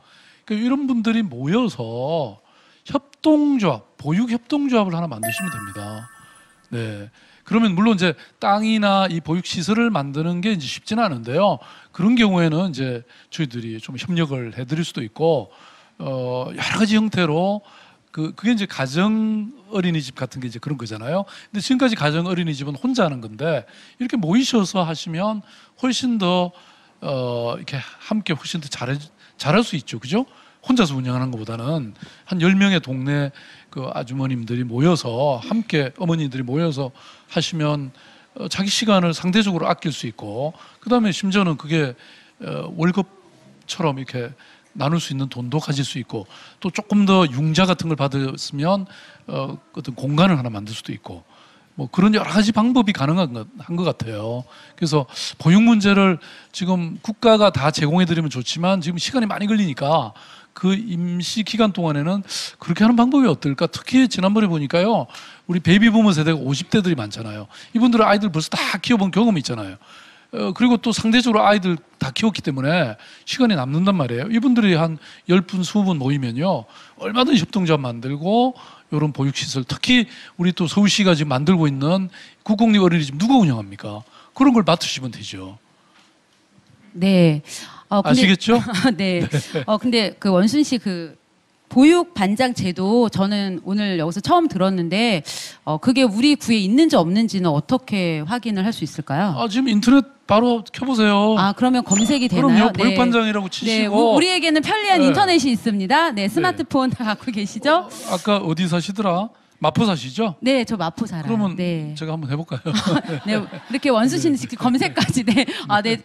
그러니까 이런 분들이 모여서 협동조합, 보육협동조합을 하나 만드시면 됩니다. 네. 그러면 물론 이제 땅이나 이 보육시설을 만드는 게 이제 쉽지는 않은데요. 그런 경우에는 이제 저희들이 좀 협력을 해드릴 수도 있고, 여러 가지 형태로 그게 이제 가정 어린이집 같은 게 이제 그런 거잖아요. 근데 지금까지 가정 어린이집은 혼자 하는 건데 이렇게 모이셔서 하시면 훨씬 더 이렇게 함께 훨씬 더 잘할 수 있죠. 그죠? 혼자서 운영하는 것보다는 한 10명의 동네 그 아주머님들이 모여서 함께 어머니들이 모여서 하시면 자기 시간을 상대적으로 아낄 수 있고 그다음에 심지어는 그게 월급처럼 이렇게 나눌 수 있는 돈도 가질 수 있고 또 조금 더 융자 같은 걸 받았으면 어떤 공간을 하나 만들 수도 있고 뭐 그런 여러 가지 방법이 가능한 것 같아요. 그래서 보육 문제를 지금 국가가 다 제공해 드리면 좋지만 지금 시간이 많이 걸리니까 그 임시 기간 동안에는 그렇게 하는 방법이 어떨까? 특히 지난번에 보니까요. 우리 베이비부머 세대가 50대들이 많잖아요. 이분들은 아이들 벌써 다 키워본 경험이 있잖아요. 그리고 또 상대적으로 아이들 다 키웠기 때문에 시간이 남는단 말이에요. 이분들이 한 10분, 20분 모이면요. 얼마든지 협동조합 만들고 이런 보육시설, 특히 우리 또 서울시가 지금 만들고 있는 국공립 어린이집 누가 운영합니까? 그런 걸 맡으시면 되죠. 네. 아시겠죠? 네. 근데 그 원순 씨 보육 반장 제도 저는 오늘 여기서 처음 들었는데 그게 우리 구에 있는지 없는지는 어떻게 확인을 할 수 있을까요? 지금 인터넷 바로 켜보세요. 그러면 검색이 되나요? 그럼요. 보육반장이라고 치시고. 네, 우리에게는 편리한 인터넷이 있습니다. 네, 스마트폰 다 갖고 계시죠? 아까 어디 사시더라? 마포 사시죠? 네, 저 마포 살아요. 그러면 네. 제가 한번 해볼까요? 네, 이렇게 원수 씨는 직접 검색까지 네,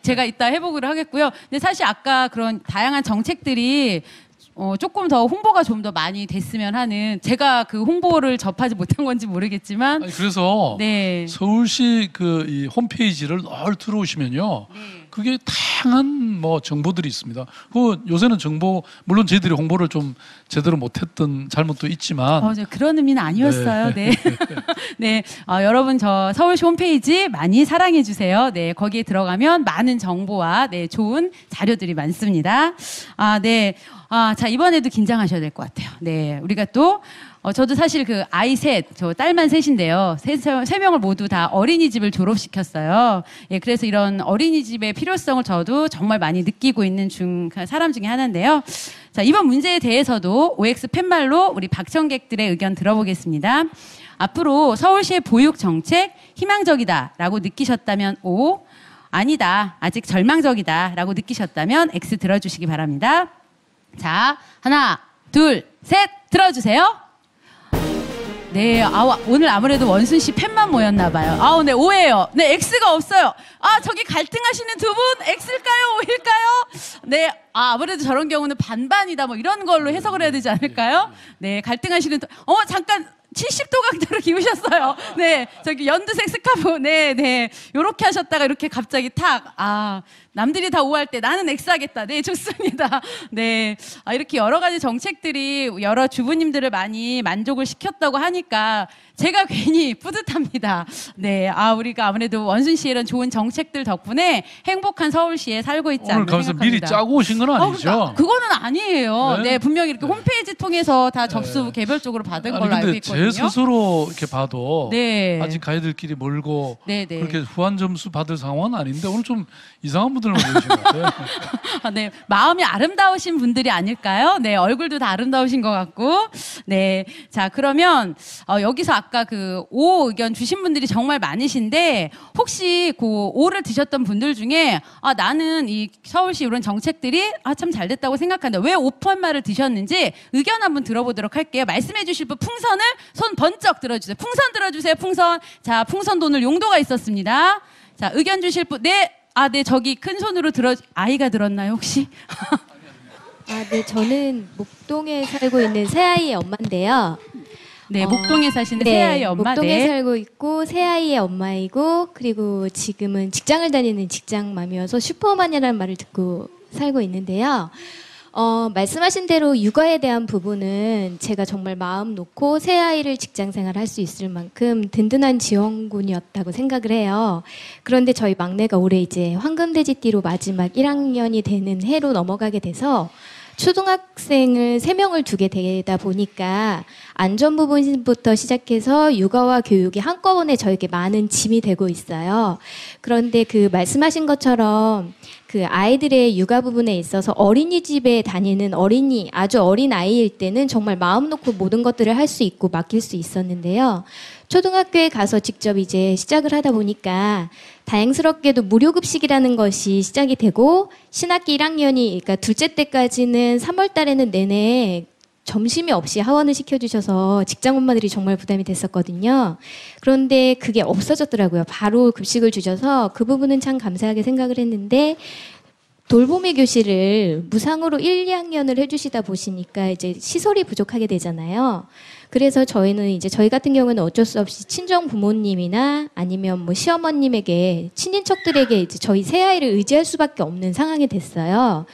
제가 이따 해보기로 하겠고요. 근데 사실 아까 그런 다양한 정책들이 조금 더 홍보가 좀 더 많이 됐으면 하는, 제가 그 홍보를 접하지 못한 건지 모르겠지만. 아니, 그래서 네. 서울시 이 홈페이지를 늘 들어오시면요. 그게 다양한 뭐 정보들이 있습니다. 요새는 정보, 물론 저희들이 홍보를 좀 제대로 못했던 잘못도 있지만. 그런 의미는 아니었어요. 네. 네. 여러분, 저 서울시 홈페이지 많이 사랑해 주세요. 네. 거기에 들어가면 많은 정보와 네, 좋은 자료들이 많습니다. 네. 자, 이번에도 긴장하셔야 될 것 같아요. 네. 우리가 또, 저도 사실 그 아이 셋, 저 딸만 셋인데요. 세 명을 모두 다 어린이집을 졸업시켰어요. 예, 그래서 이런 어린이집의 필요성을 저도 정말 많이 느끼고 있는 사람 중에 하나인데요. 자, 이번 문제에 대해서도 OX 팻말로 우리 박청객들의 의견 들어보겠습니다. 앞으로 서울시의 보육 정책 희망적이다라고 느끼셨다면 O, 아니다, 아직 절망적이다라고 느끼셨다면 X 들어주시기 바랍니다. 자, 하나, 둘, 셋, 들어주세요. 네, 오늘 아무래도 원순 씨 팬만 모였나 봐요. 네, O예요. 네, X가 없어요. 저기 갈등하시는 두 분, X일까요, O일까요? 네, 아무래도 저런 경우는 반반이다, 뭐 이런 걸로 해석을 해야 되지 않을까요? 네, 갈등하시는 잠깐. 70도 각도로 기우셨어요. 네, 저기 연두색 스카프, 네, 요렇게 하셨다가 이렇게 갑자기 탁, 남들이 다 오할 때 나는 X하겠다. 네, 좋습니다. 네, 이렇게 여러 가지 정책들이 여러 주부님들을 많이 만족을 시켰다고 하니까 제가 괜히 뿌듯합니다. 네, 우리가 아무래도 원순 씨의 이런 좋은 정책들 덕분에 행복한 서울시에 살고 있지 않나 오늘 생각합니다. 미리 짜고 오신 건 아니죠? 그거는 아니에요. 네, 분명히 이렇게 홈페이지 통해서 다 접수 개별적으로 받은 걸로 알고 있거든요. 제 스스로 이렇게 봐도 네. 아직 가이들끼리 멀고 네. 그렇게 후한 점수 받을 상황은 아닌데 오늘 좀 이상한 분들만 보이신 것 같아요. 네, 마음이 아름다우신 분들이 아닐까요? 네, 얼굴도 다 아름다우신 것 같고. 네, 자, 그러면 여기서 아까 그 O 의견 주신 분들이 정말 많으신데 혹시 그 O를 드셨던 분들 중에 나는 이 서울시 이런 정책들이 참 잘 됐다고 생각하는데 왜 오픈말을 드셨는지 의견 한번 들어보도록 할게요. 말씀해 주실 분 풍선을 손 번쩍 들어주세요. 풍선 들어주세요. 풍선. 자, 풍선도 오늘 용도가 있었습니다. 자, 의견 주실 분. 네. 네, 저기 큰 손으로 아이가 들었나요, 혹시? 네, 저는 목동에 살고 있는 새아이의 엄마인데요. 네, 목동에 사시는 새아이의 엄마. 목동에 살고 있고 새아이의 엄마이고 그리고 지금은 직장을 다니는 직장맘이어서 슈퍼맘이라는 말을 듣고 살고 있는데요. 말씀하신 대로 육아에 대한 부분은 제가 정말 마음 놓고 새아이를 직장생활 할 수 있을 만큼 든든한 지원군이었다고 생각을 해요. 그런데 저희 막내가 올해 이제 황금돼지띠로 마지막 1학년이 되는 해로 넘어가게 돼서 초등학생을 3명을 두게 되다 보니까 안전 부분부터 시작해서 육아와 교육이 한꺼번에 저에게 많은 짐이 되고 있어요. 그런데 그 말씀하신 것처럼 그 아이들의 육아 부분에 있어서 어린이집에 다니는 아주 어린 아이일 때는 정말 마음 놓고 모든 것들을 할 수 있고 맡길 수 있었는데요. 초등학교에 가서 직접 이제 시작을 하다 보니까 다행스럽게도 무료급식이라는 것이 시작이 되고 신학기 1학년이 그러니까 둘째 때까지는 3월 달에는 내내 점심이 없이 하원을 시켜주셔서 직장 엄마들이 정말 부담이 됐었거든요. 그런데 그게 없어졌더라고요. 바로 급식을 주셔서 그 부분은 참 감사하게 생각을 했는데 돌봄의 교실을 무상으로 1, 2학년을 해주시다 보시니까 이제 시설이 부족하게 되잖아요. 그래서 저희는 이제 저희 같은 경우는 어쩔 수 없이 친정 부모님이나 아니면 뭐 시어머님에게 친인척들에게 이제 저희 새아이를 의지할 수밖에 없는 상황이 됐어요.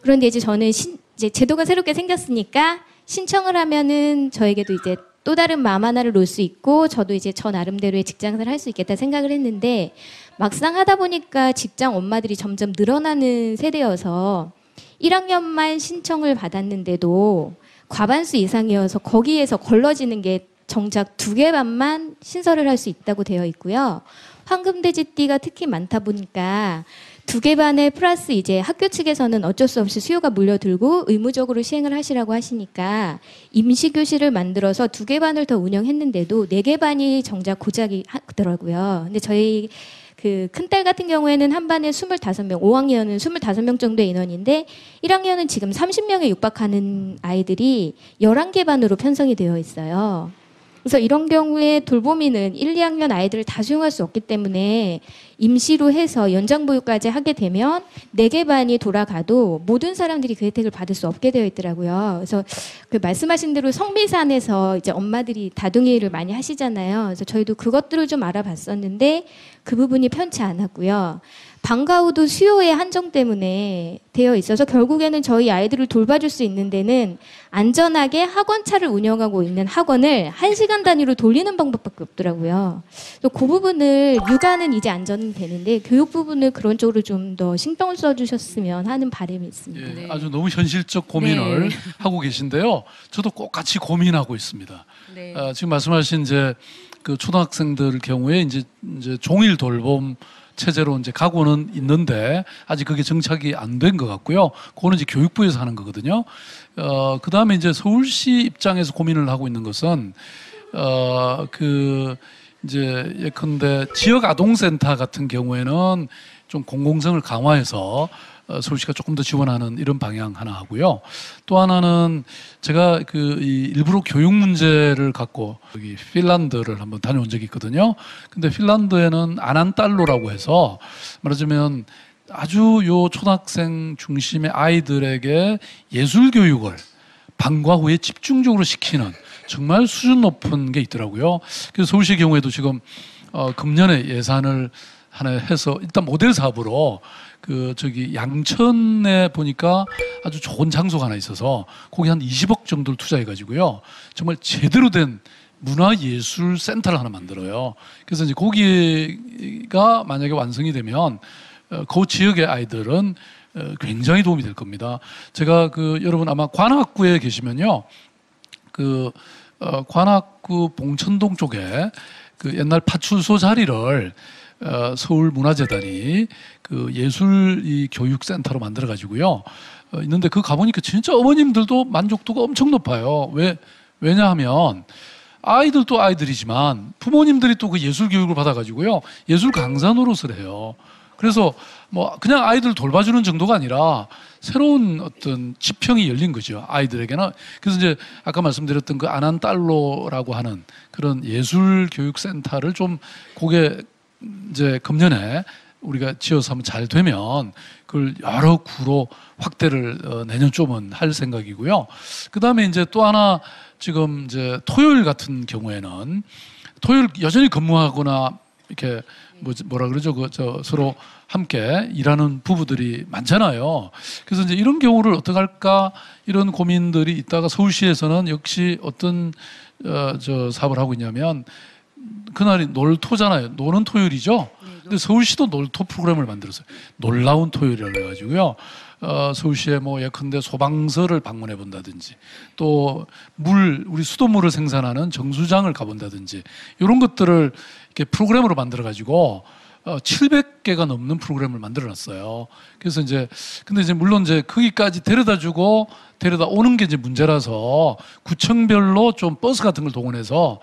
그런데 이제 저는 이제 제도가 새롭게 생겼으니까 신청을 하면은 저에게도 이제 또 다른 맘 하나를 놓을 수 있고 저도 이제 저 나름대로의 직장생활을 할 수 있겠다 생각을 했는데 막상 하다 보니까 직장 엄마들이 점점 늘어나는 세대여서 1학년만 신청을 받았는데도 과반수 이상이어서 거기에서 걸러지는 게 정작 2개 반만 신설을 할 수 있다고 되어 있고요. 황금돼지띠가 특히 많다 보니까 2개 반에 플러스 이제 학교 측에서는 어쩔 수 없이 수요가 물려들고 의무적으로 시행을 하시라고 하시니까 임시교실을 만들어서 2개 반을 더 운영했는데도 4개 반이 정작 고작이 하더라고요. 근데 저희 그 큰딸 같은 경우에는 한 반에 25명, 5학년은 25명 정도의 인원인데 1학년은 지금 30명에 육박하는 아이들이 11개 반으로 편성이 되어 있어요. 그래서 이런 경우에 돌보미는 1, 2학년 아이들을 다 수용할 수 없기 때문에 임시로 해서 연장보육까지 하게 되면 4개 반이 돌아가도 모든 사람들이 그 혜택을 받을 수 없게 되어 있더라고요. 그래서 그 말씀하신 대로 성미산에서 이제 엄마들이 다둥이를 많이 하시잖아요. 그래서 저희도 그것들을 좀 알아봤었는데 그 부분이 편치 않았고요. 방과 후도 수요의 한정 때문에 되어 있어서 결국에는 저희 아이들을 돌봐줄 수 있는 데는 안전하게 학원차를 운영하고 있는 학원을 1시간 단위로 돌리는 방법밖에 없더라고요. 또 그 부분을 육아는 이제 안전은 되는데 교육 부분을 그런 쪽으로 좀 더 신경을 써주셨으면 하는 바람이 있습니다. 예, 아주 너무 현실적 고민을 네. 하고 계신데요. 저도 꼭 같이 고민하고 있습니다. 네. 지금 말씀하신 이제 그 초등학생들 경우에 이제 종일 돌봄 체제로 이제 가고는 있는데 아직 그게 정착이 안 된 것 같고요. 그거는 이제 교육부에서 하는 거거든요. 그 다음에 이제 서울시 입장에서 고민을 하고 있는 것은 그 이제 예컨대 지역 아동센터 같은 경우에는 좀 공공성을 강화해서 서울시가 조금 더 지원하는 이런 방향 하나 하고요. 또 하나는 제가 일부러 교육 문제를 갖고 여기 핀란드를 한번 다녀온 적이 있거든요. 근데 핀란드에는 아난딸로라고 해서 말하자면 아주 요 초등학생 중심의 아이들에게 예술 교육을 방과 후에 집중적으로 시키는 정말 수준 높은 게 있더라고요. 그래서 서울시 경우에도 지금 금년에 예산을 하나 해서 일단 모델 사업으로 양천에 보니까 아주 좋은 장소가 하나 있어서 거기 한 20억 정도를 투자해 가지고요. 정말 제대로 된 문화예술 센터를 하나 만들어요. 그래서 이제 거기가 만약에 완성이 되면 그 지역의 아이들은 굉장히 도움이 될 겁니다. 제가 여러분 아마 관악구에 계시면요. 관악구 봉천동 쪽에 옛날 파출소 자리를 서울문화재단이 예술 교육센터로 만들어 가지고요. 있는데 가보니까 진짜 어머님들도 만족도가 엄청 높아요. 왜냐하면 아이들도 아이들이지만 부모님들이 또 그 예술 교육을 받아 가지고요. 예술 강사 노릇을 해요. 그래서 뭐 그냥 아이들 돌봐주는 정도가 아니라 새로운 어떤 지평이 열린 거죠. 아이들에게는. 그래서 이제 아까 말씀드렸던 그 아난딸로라고 하는 그런 예술 교육센터를 좀 그게 이제 금년에 우리가 지어서 하면 잘 되면 그걸 여러 구로 확대를 내년쯤은 할 생각이고요. 그 다음에 이제 또 하나 지금 이제 토요일 같은 경우에는 토요일 여전히 근무하거나 이렇게 뭐라 그러죠? 서로 함께 일하는 부부들이 많잖아요. 그래서 이제 이런 경우를 어떻게 할까 이런 고민들이 있다가 서울시에서는 역시 어떤 사업을 하고 있냐면 그날이 놀토잖아요. 노는 토요일이죠. 근데 서울시도 놀토 프로그램을 만들었어요. 놀라운 토요일이라고 해가지고요. 서울시에 뭐 예컨대 소방서를 방문해 본다든지 또 우리 수돗물을 생산하는 정수장을 가본다든지 이런 것들을 이렇게 프로그램으로 만들어 가지고 700개가 넘는 프로그램을 만들어 놨어요. 그래서 근데 물론 거기까지 데려다 주고 데려다 오는 게 이제 문제라서 구청별로 좀 버스 같은 걸 동원해서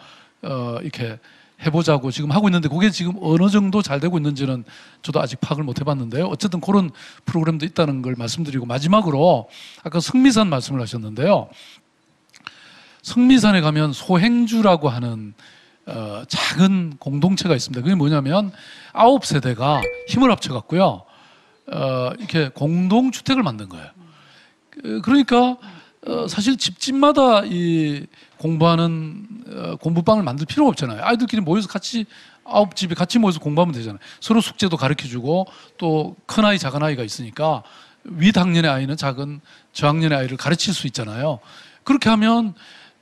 이렇게 해보자고 지금 하고 있는데 그게 지금 어느 정도 잘 되고 있는지는 저도 아직 파악을 못 해봤는데요. 어쨌든 그런 프로그램도 있다는 걸 말씀드리고 마지막으로 아까 성미산 말씀을 하셨는데요. 성미산에 가면 소행주라고 하는 작은 공동체가 있습니다. 그게 뭐냐면 9세대가 힘을 합쳐갖고요. 이렇게 공동주택을 만든 거예요. 그러니까 사실 집집마다 이 공부하는 공부방을 만들 필요가 없잖아요. 아이들끼리 모여서 같이 9집이 같이 모여서 공부하면 되잖아요. 서로 숙제도 가르쳐주고 또 큰아이 작은아이가 있으니까 윗학년의 아이는 저학년의 아이를 가르칠 수 있잖아요. 그렇게 하면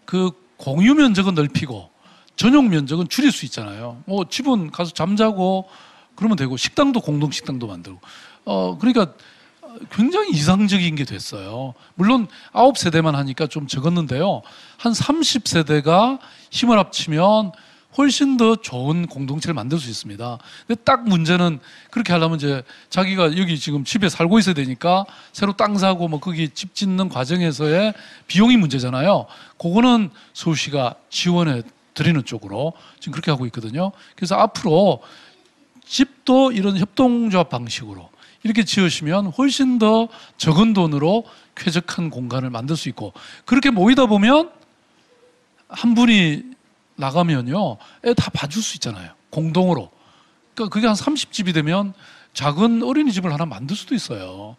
그 공유 면적은 넓히고 전용 면적은 줄일 수 있잖아요. 뭐 집은 가서 잠자고 그러면 되고 식당도 공동 식당도 만들고 그러니까 굉장히 이상적인 게 됐어요. 물론 9세대만 하니까 좀 적었는데요. 한 30세대가 힘을 합치면 훨씬 더 좋은 공동체를 만들 수 있습니다. 근데 딱 문제는 그렇게 하려면 자기가 여기 지금 집에 살고 있어야 되니까 새로 땅 사고 뭐 거기 집 짓는 과정에서의 비용이 문제잖아요. 그거는 서울시가 지원해 드리는 쪽으로 지금 그렇게 하고 있거든요. 그래서 앞으로 집도 이런 협동조합 방식으로 이렇게 지으시면 훨씬 더 적은 돈으로 쾌적한 공간을 만들 수 있고 그렇게 모이다 보면 한 분이 나가면요, 애 다 봐줄 수 있잖아요. 공동으로. 그러니까 그게 한 30집이 되면 작은 어린이집을 하나 만들 수도 있어요.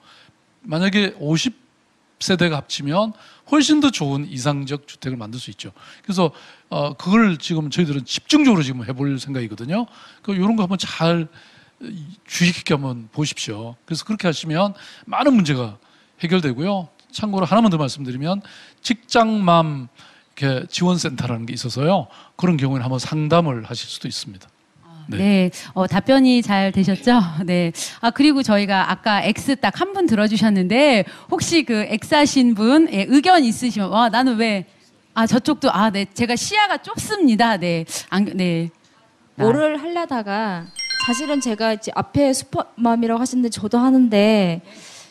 만약에 50세대가 합치면 훨씬 더 좋은 이상적 주택을 만들 수 있죠. 그래서 그걸 지금 저희들은 집중적으로 지금 해볼 생각이거든요. 이런 거 한번 잘 주의 깊게 한번 보십시오. 그래서 그렇게 하시면 많은 문제가 해결되고요. 참고로 하나만 더 말씀드리면 직장맘 지원센터라는 게 있어서요. 그런 경우에는 한번 상담을 하실 수도 있습니다. 네, 답변이 잘 되셨죠? 네. 그리고 저희가 아까 X 딱 한 분 들어주셨는데, 혹시 그 X 하신 분, 예, 의견 있으시면, 나는 왜, 저쪽도, 네, 제가 시야가 좁습니다. 네. 네. 뭐를 하려다가, 사실은 제가 이제 앞에 슈퍼맘이라고 하시는데 저도 하는데,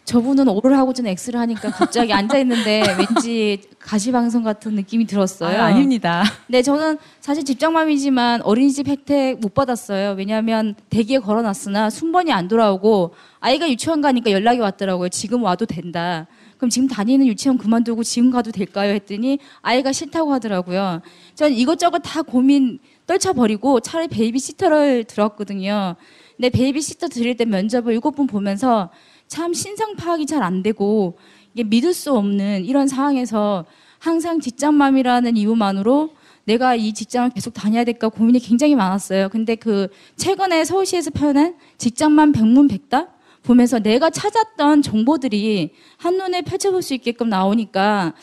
저분은 O를 하고 저는 X를 하니까 갑자기 앉아있는데 왠지 가시방송 같은 느낌이 들었어요. 아닙니다. 네, 저는 사실 집장맘이지만 어린이집 혜택 못 받았어요. 왜냐하면 대기에 걸어놨으나 순번이 안 돌아오고 아이가 유치원 가니까 연락이 왔더라고요. 지금 와도 된다. 그럼 지금 다니는 유치원 그만두고 지금 가도 될까요? 했더니 아이가 싫다고 하더라고요. 전 이것저것 다 고민 떨쳐버리고 차라리 베이비시터를 들었거든요. 근데 베이비시터 드릴 때 면접을 7분 보면서 참 신상 파악이 잘 안 되고 이게 믿을 수 없는 이런 상황에서 항상 직장맘이라는 이유만으로 내가 이 직장을 계속 다녀야 될까 고민이 굉장히 많았어요. 근데 그 최근에 서울시에서 표현한 직장맘 백문백답 보면서 내가 찾았던 정보들이 한눈에 펼쳐볼 수 있게끔 나오니까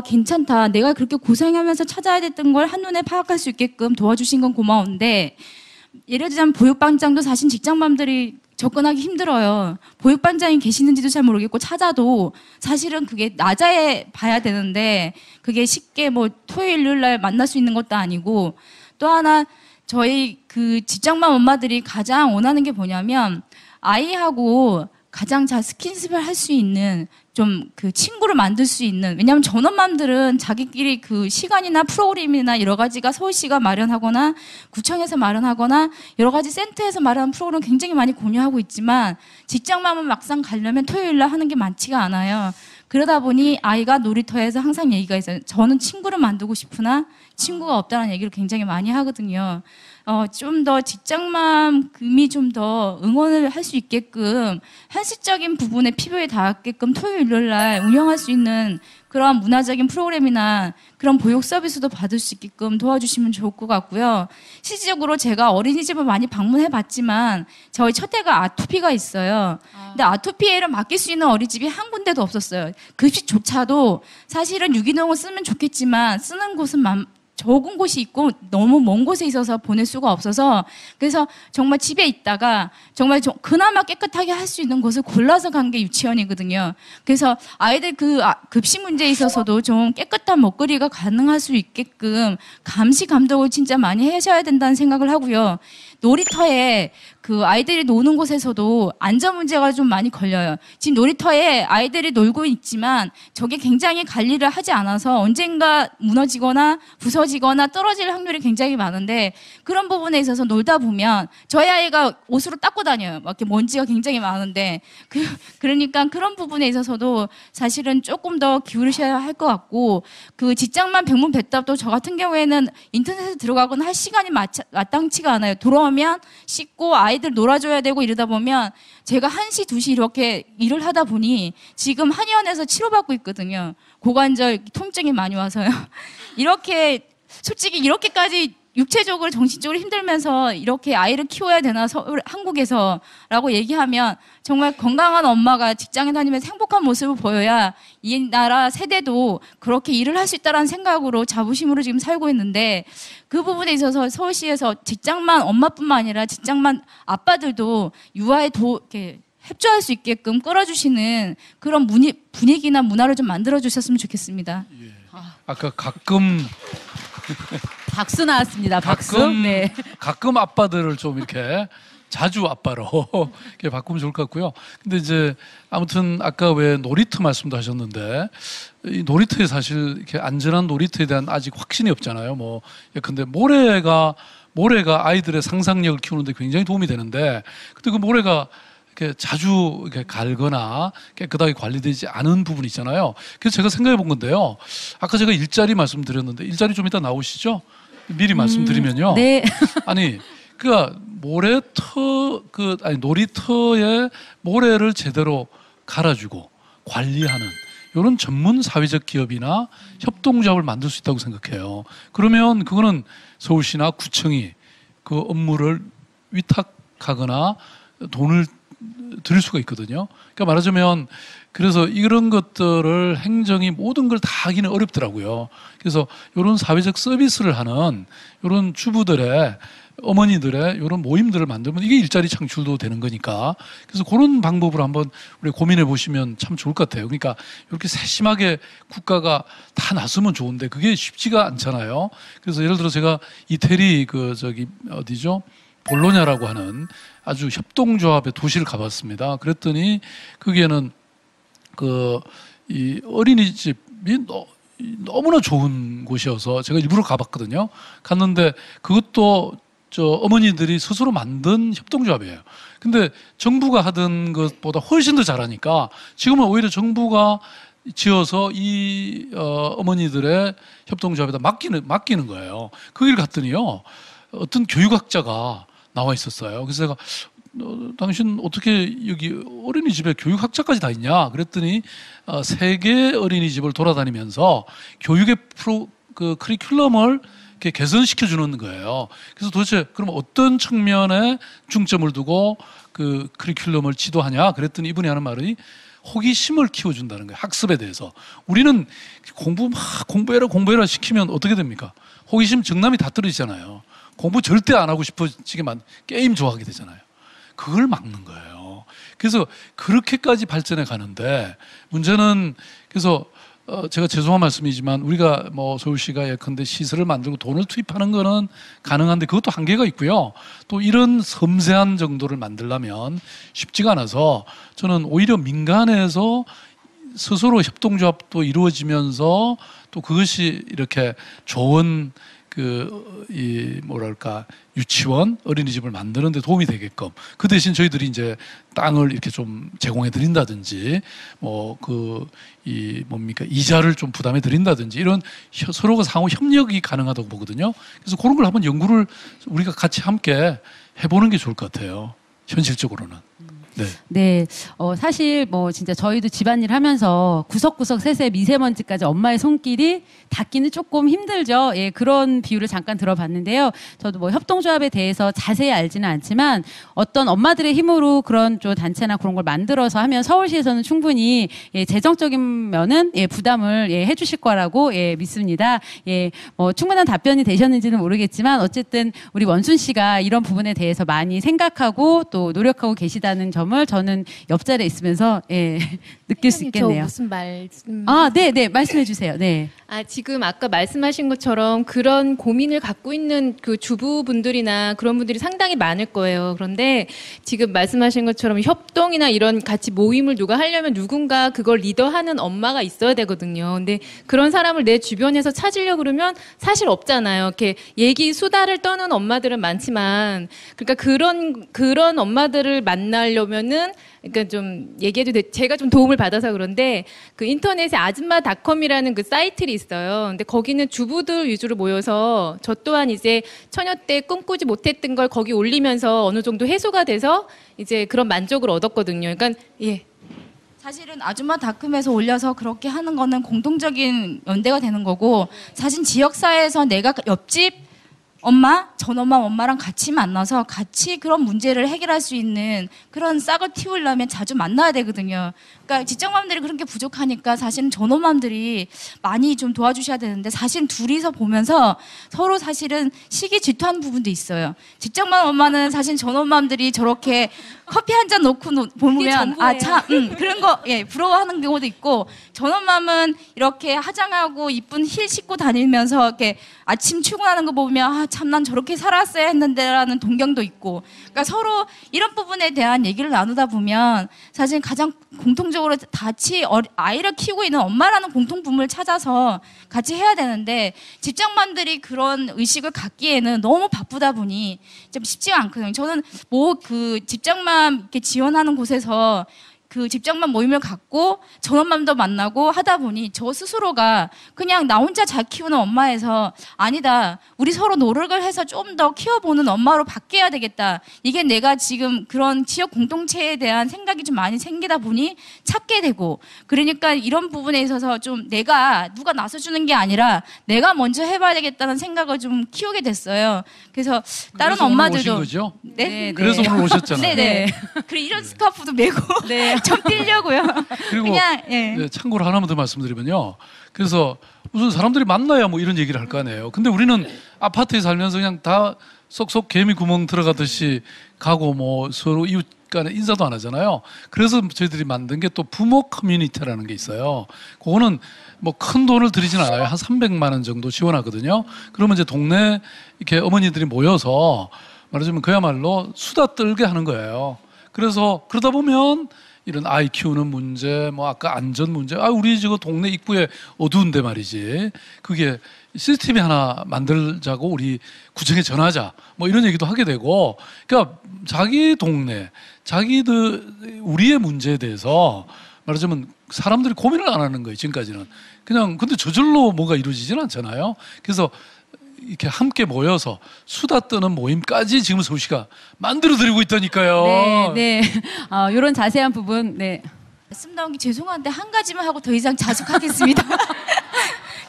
괜찮다. 내가 그렇게 고생하면서 찾아야 됐던 걸 한눈에 파악할 수 있게끔 도와주신 건 고마운데 예를 들자면 보육반장도 사실 직장맘들이 접근하기 힘들어요. 보육반장이 계시는지도 잘 모르겠고 찾아도 사실은 그게 낮에 봐야 되는데 그게 쉽게 뭐 토요일 일요일 날 만날 수 있는 것도 아니고 또 하나 저희 그 직장맘 엄마들이 가장 원하는 게 뭐냐면 아이하고 가장 잘 스킨십을 할 수 있는 좀 그 친구를 만들 수 있는 왜냐하면 전업맘들은 자기끼리 그 시간이나 프로그램이나 여러 가지가 서울시가 마련하거나 구청에서 마련하거나 여러 가지 센터에서 마련한 프로그램 굉장히 많이 공유하고 있지만 직장맘은 막상 가려면 토요일 날 하는 게 많지가 않아요. 그러다 보니 아이가 놀이터에서 항상 얘기가 있어요. 저는 친구를 만들고 싶으나 친구가 없다는 얘기를 굉장히 많이 하거든요. 좀 더 직장맘금이 좀 더 응원을 할 수 있게끔 현실적인 부분에 필요에 닿게끔 토요일 일요일 날 운영할 수 있는 그런 문화적인 프로그램이나 그런 보육 서비스도 받을 수 있게끔 도와주시면 좋을 것 같고요. 실질적으로 제가 어린이집을 많이 방문해 봤지만 저희 첫 애가 아토피가 있어요. 근데 아토피를 맡길 수 있는 어린이집이 한 군데도 없었어요. 급식조차도 사실은 유기농을 쓰면 좋겠지만 쓰는 곳은 적은 곳이 있고 너무 먼 곳에 있어서 보낼 수가 없어서 그래서 정말 집에 있다가 정말 그나마 깨끗하게 할 수 있는 곳을 골라서 간 게 유치원이거든요. 그래서 아이들 그 급식 문제에 있어서도 좀 깨끗한 먹거리가 가능할 수 있게끔 감시 감독을 진짜 많이 하셔야 된다는 생각을 하고요. 놀이터에 그 아이들이 노는 곳에서도 안전 문제가 좀 많이 걸려요. 지금 놀이터에 아이들이 놀고 있지만 저게 굉장히 관리를 하지 않아서 언젠가 무너지거나 부서지거나 떨어질 확률이 굉장히 많은데 그런 부분에 있어서 놀다 보면 저희 아이가 옷으로 닦고 다녀요. 막 이렇게 먼지가 굉장히 많은데 그러니까 그런 부분에 있어서도 사실은 조금 더 기울이셔야 할 것 같고 그 직장맘 백문백답도 저 같은 경우에는 인터넷에 들어가거나 할 시간이 마땅치가 않아요. 돌아오면 씻고 아이들 놀아줘야 되고 이러다 보면 제가 1시, 2시 이렇게 일을 하다 보니 지금 한의원에서 치료받고 있거든요. 고관절 통증이 많이 와서요. 이렇게 솔직히 이렇게까지 육체적으로 정신적으로 힘들면서 이렇게 아이를 키워야 되나 한국에서라고 얘기하면 정말 건강한 엄마가 직장에 다니면서 행복한 모습을 보여야 이 나라 세대도 그렇게 일을 할 수 있다는 생각으로 자부심으로 지금 살고 있는데 그 부분에 있어서 서울시에서 직장만 엄마뿐만 아니라 직장만 아빠들도 유아에 이렇게 협조할 수 있게끔 끌어주시는 그런 분위기나 문화를 좀 만들어 주셨으면 좋겠습니다. 예. 아까 가끔 박수 나왔습니다. 박수. 네. 가끔 아빠들을 좀 이렇게 자주 아빠로 이렇게 바꾸면 좋을 것 같고요. 근데 이제 아무튼 아까 왜 놀이터 말씀도 하셨는데 이 놀이터에 사실 이렇게 안전한 놀이터에 대한 아직 확신이 없잖아요. 뭐 근데 모래가 아이들의 상상력을 키우는데 굉장히 도움이 되는데 근데 그 모래가 이렇게 자주 이렇게 갈거나 깨끗하게 관리되지 않은 부분이 있잖아요. 그래서 제가 생각해 본 건데요. 아까 제가 일자리 말씀드렸는데 일자리 좀 이따 나오시죠? 미리 말씀드리면요. 네. 아니, 그러니까 놀이터에 모래를 제대로 갈아주고 관리하는 이런 전문 사회적 기업이나 협동조합을 만들 수 있다고 생각해요. 그러면 그거는 서울시나 구청이 그 업무를 위탁하거나 돈을 드릴 수가 있거든요. 그러니까 말하자면 그래서 이런 것들을 행정이 모든 걸 다 하기는 어렵더라고요. 그래서 이런 사회적 서비스를 하는 이런 주부들의 어머니들의 이런 모임들을 만들면 이게 일자리 창출도 되는 거니까 그래서 그런 방법을 한번 우리 고민해 보시면 참 좋을 것 같아요. 그러니까 이렇게 세심하게 국가가 다 나서면 좋은데 그게 쉽지가 않잖아요. 그래서 예를 들어 제가 이태리 어디죠? 볼로냐라고 하는 아주 협동조합의 도시를 가봤습니다. 그랬더니 거기에는 이 어린이집이 너무나 좋은 곳이어서 제가 일부러 가봤거든요. 갔는데 그것도 어머니들이 스스로 만든 협동조합이에요. 근데 정부가 하던 것보다 훨씬 더 잘하니까 지금은 오히려 정부가 지어서 이 어머니들의 협동조합에다 맡기는 거예요. 거기를 갔더니요. 어떤 교육학자가 나와 있었어요. 그래서 제가 당신 어떻게 여기 어린이집에 교육학자까지 다 있냐? 그랬더니 세계 어린이집을 돌아다니면서 교육의 커리큘럼을 이렇게 개선시켜 주는 거예요. 그래서 도대체 그럼 어떤 측면에 중점을 두고 그 커리큘럼을 지도하냐? 그랬더니 이분이 하는 말이 호기심을 키워준다는 거예요. 학습에 대해서. 우리는 공부해라 시키면 어떻게 됩니까? 호기심 정남이 다 떨어지잖아요. 공부 절대 안 하고 싶어지게만 게임 좋아하게 되잖아요. 그걸 막는 거예요. 그래서 그렇게까지 발전해 가는데 문제는 그래서 제가 죄송한 말씀이지만 우리가 서울시가 예컨대 시설을 만들고 돈을 투입하는 거는 가능한데 그것도 한계가 있고요. 또 이런 섬세한 정도를 만들려면 쉽지가 않아서 저는 오히려 민간에서 스스로 협동조합도 이루어지면서 또 그것이 이렇게 좋은 유치원, 어린이집을 만드는 데 도움이 되게끔 그 대신 저희들이 이제 땅을 이렇게 좀 제공해 드린다든지 이자를 좀 부담해 드린다든지 이런 서로가 상호 협력이 가능하다고 보거든요. 그래서 그런 걸 한번 연구를 우리가 같이 함께 해보는 게 좋을 것 같아요. 현실적으로는. 네. 사실 진짜 저희도 집안일 하면서 구석구석 세세 미세먼지까지 엄마의 손길이 닿기는 조금 힘들죠. 예, 그런 비유를 잠깐 들어봤는데요. 저도 협동조합에 대해서 자세히 알지는 않지만 어떤 엄마들의 힘으로 그런 좀 단체나 그런 걸 만들어서 하면 서울시에서는 충분히 재정적인 면은 부담을 해주실 거라고 믿습니다. 충분한 답변이 되셨는지는 모르겠지만 어쨌든 우리 원순 씨가 이런 부분에 대해서 많이 생각하고 또 노력하고 계시다는 점을 저는 옆자리에 있으면서 느낄 수 있겠네요. 저 무슨 말씀? 네, 말씀해 주세요. 네. 지금 아까 말씀하신 것처럼 그런 고민을 갖고 있는 그 주부분들이나 그런 분들이 상당히 많을 거예요. 그런데 지금 말씀하신 것처럼 협동이나 이런 같이 모임을 누가 하려면 누군가 그걸 리더하는 엄마가 있어야 되거든요. 근데 그런 사람을 내 주변에서 찾으려고 그러면 사실 없잖아요. 이렇게 수다를 떠는 엄마들은 많지만 그러니까 그런 엄마들을 만나려면은 그러니까 좀 얘기해도 제가 좀 도움을 받아서 그런데 그 인터넷에 아줌마닷컴이라는 그 사이트를 있어요. 근데 거기는 주부들 위주로 모여서 저 또한 이제 처녀 때 꿈꾸지 못했던 걸 거기 올리면서 어느 정도 해소가 돼서 이제 그런 만족을 얻었거든요. 그러니까 사실은 아줌마닷컴에서 올려서 그렇게 하는 거는 공동적인 연대가 되는 거고 사실 지역사회에서 내가 옆집 엄마랑 같이 만나서 같이 그런 문제를 해결할 수 있는 그런 싹을 틔우려면 자주 만나야 되거든요. 그러니까 직장맘들이 그런 게 부족하니까 사실은 전업맘들이 많이 좀 도와주셔야 되는데 사실 둘이서 보면서 서로 사실은 시기 질투하는 부분도 있어요. 직장맘 엄마는 사실 전업맘들이 저렇게 커피 한 잔 놓고 보면 그런 거 부러워하는 경우도 있고 전업맘은 이렇게 화장하고 이쁜 힐 신고 다니면서 이렇게 아침 출근하는 거 보면 참 난 저렇게 살았어야 했는데라는 동경도 있고 그러니까 서로 이런 부분에 대한 얘기를 나누다 보면 사실 가장 공통적으로 같이 아이를 키우고 있는 엄마라는 공통분을 찾아서 같이 해야 되는데 직장맘들이 그런 의식을 갖기에는 너무 바쁘다 보니 좀 쉽지가 않거든요. 저는 그 직장맘 이렇게 지원하는 곳에서 그 집장만 모임을 갖고 전원맘도 만나고 하다 보니 저 스스로가 그냥 나 혼자 잘 키우는 엄마에서 아니다. 우리 서로 노력을 해서 좀 더 키워보는 엄마로 바뀌어야 되겠다. 이게 내가 지금 그런 지역 공동체에 대한 생각이 좀 많이 생기다 보니 찾게 되고 그러니까 이런 부분에 있어서 좀 내가 누가 나서주는 게 아니라 내가 먼저 해봐야 되겠다는 생각을 좀 키우게 됐어요. 그래서 다른 그래서 오늘 엄마들도 오신 거죠? 네. 그래서 오늘 오셨잖아요. 네네. 그리고 이런 스카프도 메고 좀 뛰려고요. 그리고 그냥 예. 네, 참고로 하나만 더 말씀드리면요. 그래서 우선 사람들이 만나야 뭐 이런 얘기를 할 거 아니에요. 근데 우리는 아파트에 살면서 그냥 다 쏙쏙 개미 구멍 들어가듯이 가고 뭐 서로 이웃 간에 인사도 안 하잖아요. 그래서 저희들이 만든 게 또 부모 커뮤니티라는 게 있어요. 그거는 뭐 큰 돈을 들이진 않아요. 한 300만 원 정도 지원하거든요. 그러면 이제 동네 이렇게 어머니들이 모여서 말하자면 그야말로 수다 떨게 하는 거예요. 그래서 그러다 보면 이런 아이 키우는 문제, 뭐 아까 안전 문제, 우리 지금 동네 입구에 어두운데 말이지. 그게 CCTV 하나 만들자고 우리 구청에 전하자. 뭐 이런 얘기도 하게 되고, 그러니까 자기 동네, 자기들 우리의 문제에 대해서 말하자면 사람들이 고민을 안 하는 거예요. 지금까지는 그냥 근데 저절로 뭐가 이루어지지는 않잖아요. 그래서 이렇게 함께 모여서 수다 떠는 모임까지 지금 서울시가 만들어드리고 있다니까요. 네. 이런 자세한 부분, 네. 말씀 나온 게 죄송한데 한 가지만 하고 더 이상 자숙하겠습니다.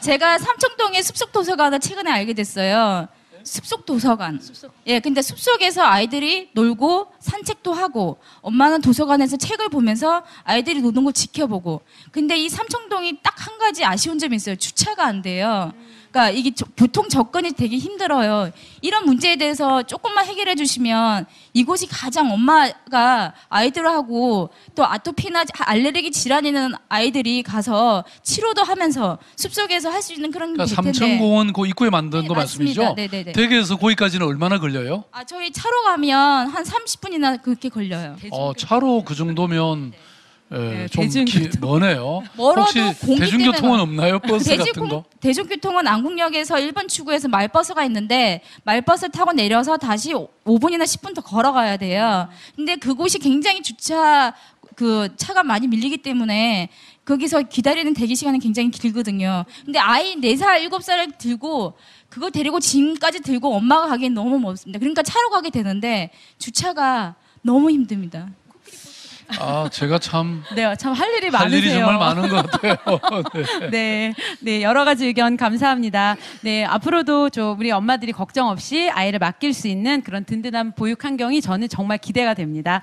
제가 삼청동에 숲속도서관을 최근에 알게 됐어요. 숲속도서관. 예, 근데 숲속에서 아이들이 놀고 산책도 하고 엄마는 도서관에서 책을 보면서 아이들이 노는 걸 지켜보고. 근데 이 삼청동이 딱 한 가지 아쉬운 점이 있어요. 주차가 안 돼요. 그러니까 이게 교통 접근이 되게 힘들어요. 이런 문제에 대해서 조금만 해결해 주시면 이곳이 가장 엄마가 아이들하고 또 아토피나 알레르기 질환이 있는 아이들이 가서 치료도 하면서 숲속에서 할 수 있는 그런 게 그러니까 될 텐데. 삼천공원 그 입구에 만든 거 맞습니다. 말씀이죠? 네네네. 댁에서 거기까지는 얼마나 걸려요? 저희 차로 가면 한 30분이나 그렇게 걸려요. 차로 그 정도면 좀 머네요. 멀어도 혹시 공기 대중교통은 때문에 없나요? 버스 같은 거? 대중교통은 안국역에서 1번 출구에서 말버스가 있는데 말버스 타고 내려서 다시 5분이나 10분 더 걸어가야 돼요. 근데 그곳이 굉장히 주차 차가 많이 밀리기 때문에 거기서 기다리는 대기 시간이 굉장히 길거든요. 근데 아이 4살, 7살을 들고 그거 데리고 짐까지 들고 엄마가 가기엔 너무 멀습니다. 그러니까 차로 가게 되는데 주차가 너무 힘듭니다. 제가 참 참 할 일이 할 많으세요. 일이 정말 많은 것 같아요. 네, 여러 가지 의견 감사합니다. 네, 앞으로도 우리 엄마들이 걱정 없이 아이를 맡길 수 있는 그런 든든한 보육 환경이 저는 정말 기대가 됩니다.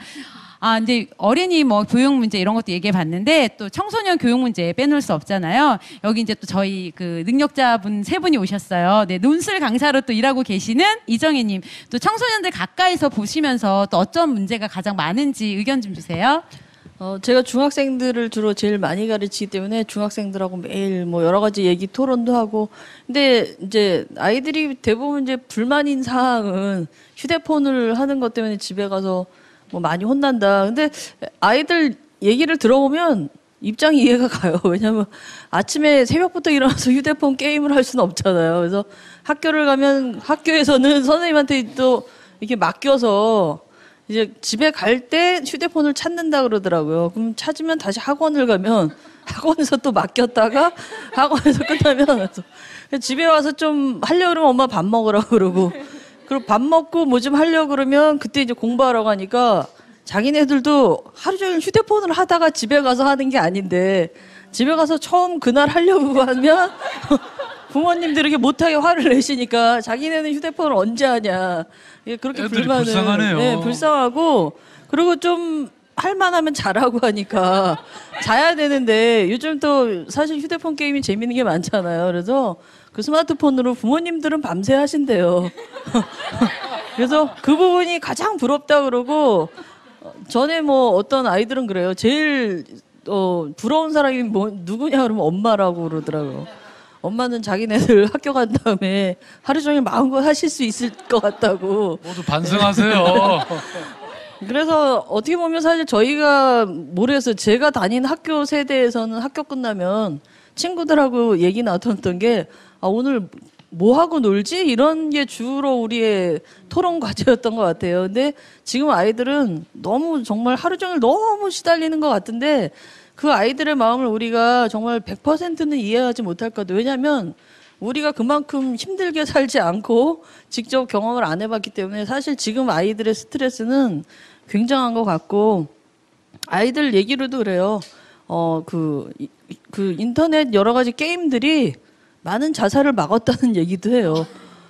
이제 어린이 교육 문제 이런 것도 얘기해 봤는데 또 청소년 교육 문제 빼놓을 수 없잖아요. 여기 이제 또 저희 능력자분 3분이 오셨어요. 네, 논술 강사로 또 일하고 계시는 이정혜님. 또 청소년들 가까이서 보시면서 또 어떤 문제가 가장 많은지 의견 좀 주세요. 제가 중학생들을 주로 제일 많이 가르치기 때문에 중학생들하고 매일 여러 가지 얘기 토론도 하고 근데 이제 아이들이 대부분 이제 불만인 사항은 휴대폰을 하는 것 때문에 집에 가서 많이 혼난다. 근데 아이들 얘기를 들어보면 입장이 이해가 가요. 왜냐하면 아침에 새벽부터 일어나서 휴대폰 게임을 할 수는 없잖아요. 그래서 학교를 가면 학교에서는 선생님한테 또 이렇게 맡겨서 이제 집에 갈 때 휴대폰을 찾는다 그러더라고요. 그럼 찾으면 다시 학원을 가면 학원에서 또 맡겼다가 학원에서 끝나면 집에 와서 좀 하려고 그러면 엄마 밥 먹으라고 그러고 그리고 밥 먹고 뭐 좀 하려고 그러면 그때 이제 공부하라고 하니까 자기네들도 하루 종일 휴대폰을 하다가 집에 가서 하는 게 아닌데 집에 가서 처음 그날 하려고 하면 부모님들에게 못하게 화를 내시니까 자기네는 휴대폰을 언제 하냐. 그렇게 불만을. 불쌍하네요. 네, 불쌍하고 그리고 좀 할만하면 잘하고 하니까 자야 되는데 요즘 또 사실 휴대폰 게임이 재밌는 게 많잖아요. 그래서 그 스마트폰으로 부모님들은 밤새 하신대요. 그래서 그 부분이 가장 부럽다 그러고 전에 어떤 아이들은 그래요. 제일 부러운 사람이 누구냐 그러면 엄마라고 그러더라고요. 엄마는 자기네들 학교 간 다음에 하루 종일 마음껏 하실 수 있을 것 같다고. 모두 반성하세요. 그래서 어떻게 보면 사실 저희가 모르겠어요. 제가 다닌 학교 세대에서는 학교 끝나면 친구들하고 얘기 나눴던 게 오늘 뭐 하고 놀지? 이런 게 주로 우리의 토론 과제였던 것 같아요. 근데 지금 아이들은 너무 정말 하루 종일 너무 시달리는 것 같은데 그 아이들의 마음을 우리가 정말 100%는 이해하지 못할 것 같아요. 왜냐하면 우리가 그만큼 힘들게 살지 않고 직접 경험을 안 해봤기 때문에 사실 지금 아이들의 스트레스는 굉장한 것 같고 아이들 얘기로도 그래요. 그 인터넷 여러 가지 게임들이 많은 자살을 막았다는 얘기도 해요.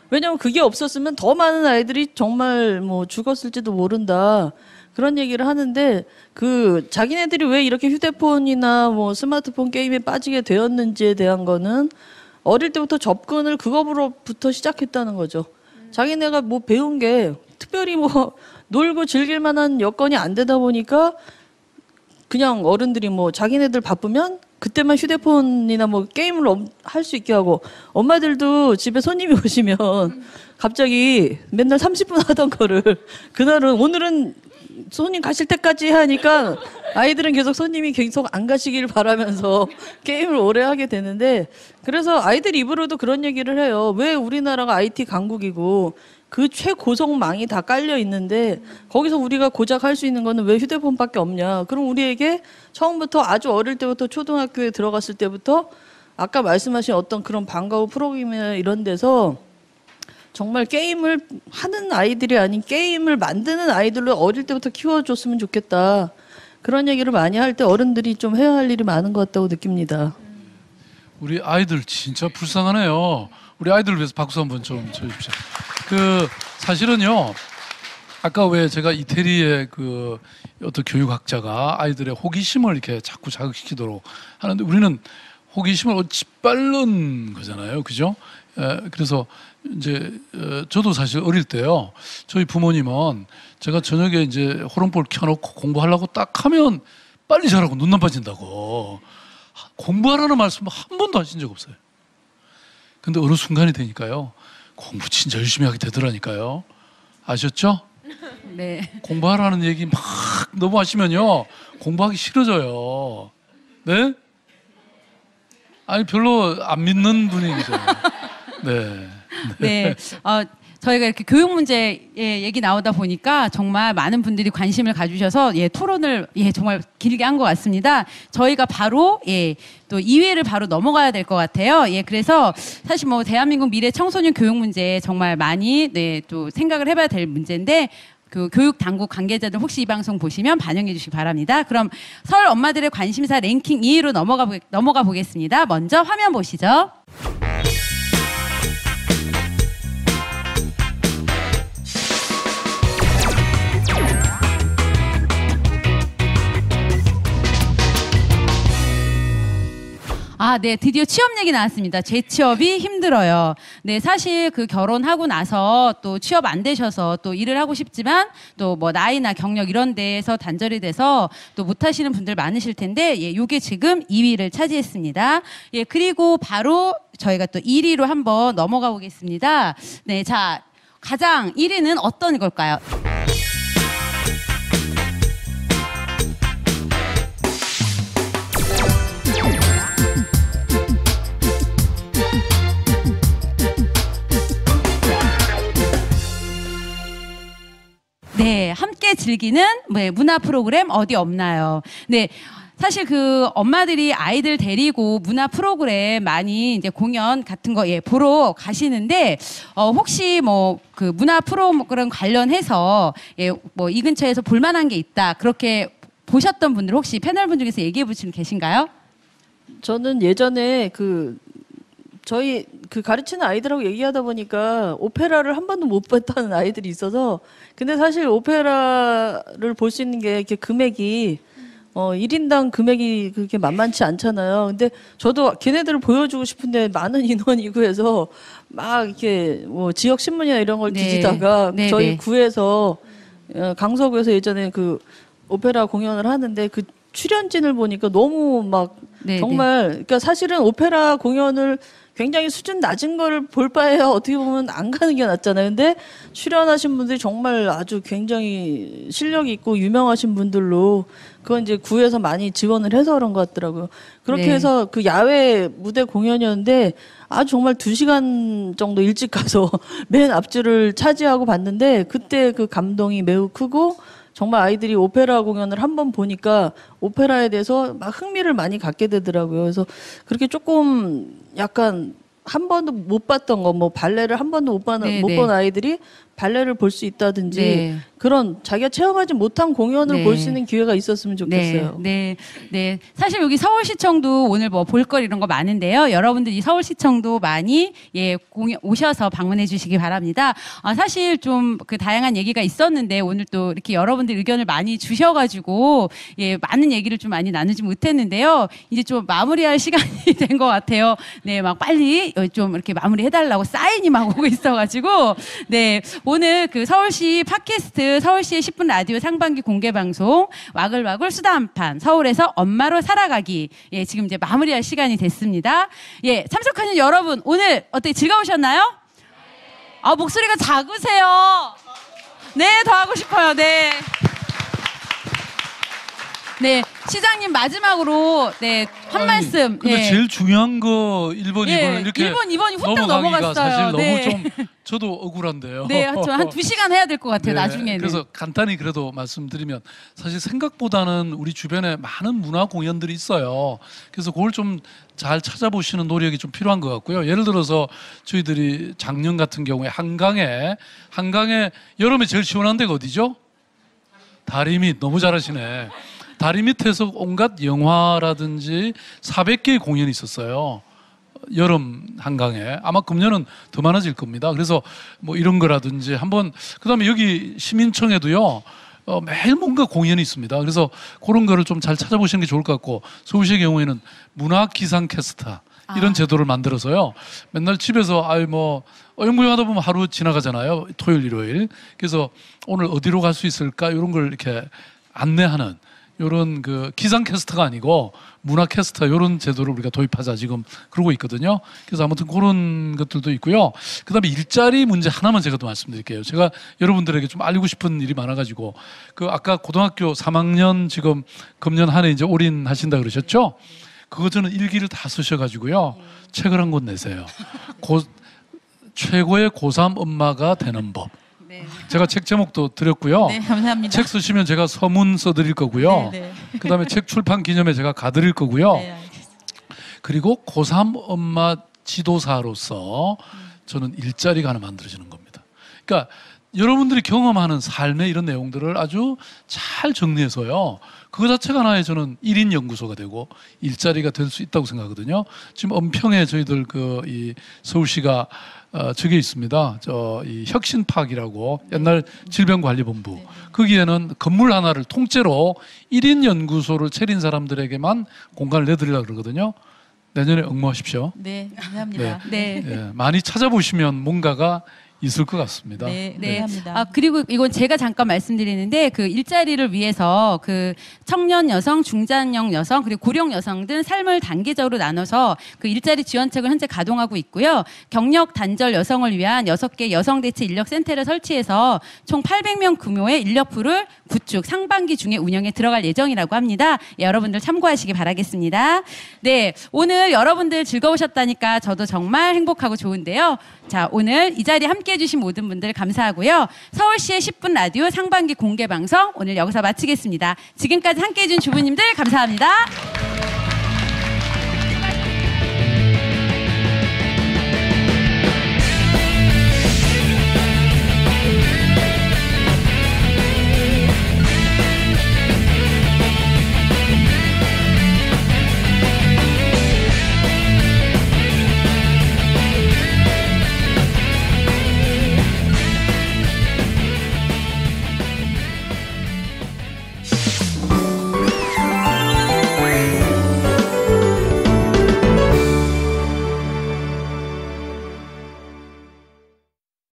왜냐하면 그게 없었으면 더 많은 아이들이 정말 뭐 죽었을지도 모른다. 그런 얘기를 하는데 그 자기네들이 왜 이렇게 휴대폰이나 뭐 스마트폰 게임에 빠지게 되었는지에 대한 거는 어릴 때부터 접근을 그거로부터 시작했다는 거죠. 자기네가 뭐 배운 게 특별히 뭐 놀고 즐길 만한 여건이 안 되다 보니까 그냥 어른들이 뭐 자기네들 바쁘면 그때만 휴대폰이나 뭐 게임을 할 수 있게 하고 엄마들도 집에 손님이 오시면 갑자기 맨날 30분 하던 거를 그날은 오늘은 손님 가실 때까지 하니까 아이들은 계속 손님이 계속 안 가시길 바라면서 게임을 오래 하게 되는데 그래서 아이들 입으로도 그런 얘기를 해요. 왜 우리나라가 IT 강국이고 그 최고성망이 다 깔려 있는데 거기서 우리가 고작 할 수 있는 거는 왜 휴대폰밖에 없냐. 그럼 우리에게 처음부터 아주 어릴 때부터 초등학교에 들어갔을 때부터 아까 말씀하신 어떤 그런 방과 후 프로그램이나 이런 데서 정말 게임을 하는 아이들이 아닌 게임을 만드는 아이들로 어릴 때부터 키워줬으면 좋겠다. 그런 얘기를 많이 할 때 어른들이 좀 해야 할 일이 많은 것 같다고 느낍니다. 우리 아이들 진짜 불쌍하네요. 우리 아이들을 위해서 박수 한번 좀 쳐주십시오. 그 사실은요. 아까 왜 제가 이태리의 그 어떤 교육학자가 아이들의 호기심을 이렇게 자꾸 자극시키도록 하는데 우리는 호기심을 짓밟는 거잖아요. 그죠? 그래서 이제 저도 사실 어릴 때요. 저희 부모님은 제가 저녁에 이제 호롱불 켜놓고 공부하려고 딱 하면 빨리 자라고 눈 나빠진다고 공부하라는 말씀 한 번도 하신 적 없어요. 근데 어느 순간이 되니까요. 공부 진짜 열심히 하게 되더라니까요. 아셨죠? 네. 공부하라는 얘기 막 너무 하시면요. 공부하기 싫어져요. 네? 아니 별로 안 믿는 분위기잖아요. 네. 네. 저희가 이렇게 교육 문제 얘기 나오다 보니까 정말 많은 분들이 관심을 가주셔서 토론을 정말 길게 한 것 같습니다. 저희가 바로 또 2회를 바로 넘어가야 될 것 같아요. 그래서 사실 뭐 대한민국 미래 청소년 교육 문제 정말 많이 또 생각을 해봐야 될 문제인데 그 교육 당국 관계자들 혹시 이 방송 보시면 반영해 주시기 바랍니다. 그럼 서울 엄마들의 관심사 랭킹 2위로 넘어가 보겠습니다. 먼저 화면 보시죠. 네, 드디어 취업 얘기 나왔습니다. 재취업이 힘들어요. 네, 사실 그 결혼하고 나서 또 취업 안 되셔서 또 일을 하고 싶지만 또 뭐 나이나 경력 이런 데에서 단절이 돼서 또 못 하시는 분들 많으실 텐데, 요게 지금 2위를 차지했습니다. 그리고 바로 저희가 또 1위로 한번 넘어가 보겠습니다. 네, 자, 가장 1위는 어떤 걸까요? 네, 함께 즐기는 문화 프로그램 어디 없나요? 네, 사실 그 엄마들이 아이들 데리고 문화 프로그램 많이 이제 공연 같은 거 보러 가시는데 혹시 뭐 그 문화 프로그램 관련해서 뭐 이 근처에서 볼만한 게 있다 그렇게 보셨던 분들 혹시 패널분 중에서 얘기해 보시는 계신가요? 저는 예전에 저희 가르치는 아이들하고 얘기하다 보니까 오페라를 한 번도 못 봤다는 아이들이 있어서 근데 사실 오페라를 볼 수 있는 게 이렇게 금액이 1인당 금액이 그렇게 만만치 않잖아요. 근데 저도 걔네들을 보여주고 싶은데 많은 인원이고 해서 막 이렇게 뭐 지역 신문이나 이런 걸 뒤지다가 저희 구에서 강서구에서 예전에 그 오페라 공연을 하는데 그 출연진을 보니까 너무 막 네, 정말 그러니까 사실은 오페라 공연을 굉장히 수준 낮은 거를 볼 바에야 어떻게 보면 안 가는 게 낫잖아요. 근데 출연하신 분들이 정말 아주 굉장히 실력이 있고 유명하신 분들로 그건 이제 구에서 많이 지원을 해서 그런 것 같더라고요. 그렇게 네. 해서 그 야외 무대 공연이었는데 아주 정말 2시간 정도 일찍 가서 맨 앞줄을 차지하고 봤는데 그때 그 감동이 매우 크고 정말 아이들이 오페라 공연을 한번 보니까 오페라에 대해서 막 흥미를 많이 갖게 되더라고요. 그래서 그렇게 조금 약간 한 번도 못 봤던 거, 뭐 발레를 한 번도 못 본 아이들이 발레를 볼 수 있다든지 네. 그런 자기가 체험하지 못한 공연을 네. 볼 수 있는 기회가 있었으면 좋겠어요. 네, 네. 사실 여기 서울시청도 오늘 뭐 볼거리 이런 거 많은데요. 여러분들 이 서울시청도 많이 오셔서 방문해 주시기 바랍니다. 사실 좀 그 다양한 얘기가 있었는데 오늘 또 이렇게 여러분들 의견을 많이 주셔가지고 많은 얘기를 좀 많이 나누지 못했는데요. 이제 좀 마무리할 시간이 된 것 같아요. 네, 막 빨리 좀 이렇게 마무리해달라고 사인이 막 오고 있어가지고 네. 오늘 그 서울시 팟캐스트 서울시의 10분 라디오 상반기 공개 방송 와글와글 수다 한판 서울에서 엄마로 살아가기 지금 이제 마무리할 시간이 됐습니다. 참석하신 여러분 오늘 어떻게 즐거우셨나요? 목소리가 작으세요. 네, 더 하고 싶어요. 네. 네, 시장님 마지막으로 한 말씀. 근데 제일 중요한 거 1번, 2번 이렇게 1번, 2번이 후딱 넘어갔어요. 사실 너무 네. 좀 저도 억울한데요. 네, 한 2시간 해야 될 것 같아요. 네, 나중에는. 그래서 간단히 그래도 말씀드리면 사실 생각보다는 우리 주변에 많은 문화 공연들이 있어요. 그래서 그걸 좀 잘 찾아보시는 노력이 좀 필요한 것 같고요. 예를 들어서 저희들이 작년 같은 경우에 한강에 여름에 제일 시원한 데가 어디죠? 다리 밑. 너무 잘하시네. 다리 밑에서 온갖 영화라든지 400개의 공연이 있었어요. 여름 한강에. 아마 금년은 더 많아질 겁니다. 그래서 뭐 이런 거라든지 한번, 그 다음에 여기 시민청에도요, 매일 뭔가 공연이 있습니다. 그래서 그런 거를 좀 잘 찾아보시는 게 좋을 것 같고, 서울시의 경우에는 문화기상캐스터 이런 제도를 만들어서요. 맨날 집에서 어영부영하다 보면 하루 지나가잖아요. 토요일, 일요일. 그래서 오늘 어디로 갈 수 있을까? 이런 걸 이렇게 안내하는 이런 그 기상캐스터가 아니고 문화캐스터 이런 제도를 우리가 도입하자 지금 그러고 있거든요. 그래서 아무튼 그런 것들도 있고요. 그다음에 일자리 문제 하나만 제가 또 말씀드릴게요. 제가 여러분들에게 좀 알리고 싶은 일이 많아가지고 그 아까 고등학교 3학년 지금 금년 한 해 이제 올인하신다 그러셨죠? 그거 저는 일기를 다 쓰셔가지고요. 책을 한 권 내세요. 최고의 고3 엄마가 되는 법. 제가 책 제목도 드렸고요. 네, 감사합니다. 책 쓰시면 제가 서문 써드릴 거고요. 그다음에 책 출판 기념회 제가 가드릴 거고요. 네, 그리고 고3 엄마 지도사로서 저는 일자리가 하나 만들어지는 겁니다. 그러니까 여러분들이 경험하는 삶의 이런 내용들을 아주 잘 정리해서요. 그거 자체가 하나의 저는 1인 연구소가 되고 일자리가 될 수 있다고 생각하거든요. 지금 은평에 저희들 이 서울시가 저게 있습니다. 이 혁신파악이라고 옛날 질병관리본부. 거기에는 건물 하나를 통째로 1인 연구소를 차린 사람들에게만 공간을 내드리려고 그러거든요. 내년에 응모하십시오. 네, 감사합니다. 네. 많이 찾아보시면 뭔가가 있을 것 같습니다. 네, 감사합니다. 그리고 이건 제가 잠깐 말씀드리는데 그 일자리를 위해서 그 청년 여성, 중장년 여성, 그리고 고령 여성 등 삶을 단계적으로 나눠서 그 일자리 지원책을 현재 가동하고 있고요. 경력 단절 여성을 위한 6개 여성 대체 인력 센터를 설치해서 총 800명 규모의 인력풀을 구축 상반기 중에 운영에 들어갈 예정이라고 합니다. 여러분들 참고하시기 바라겠습니다. 네, 오늘 여러분들 즐거우셨다니까 저도 정말 행복하고 좋은데요. 자, 오늘 이 자리에 함께 해주신 모든 분들 감사하고요. 서울시의 10분 라디오 상반기 공개 방송 오늘 여기서 마치겠습니다. 지금까지 함께 해준 주부님들 감사합니다.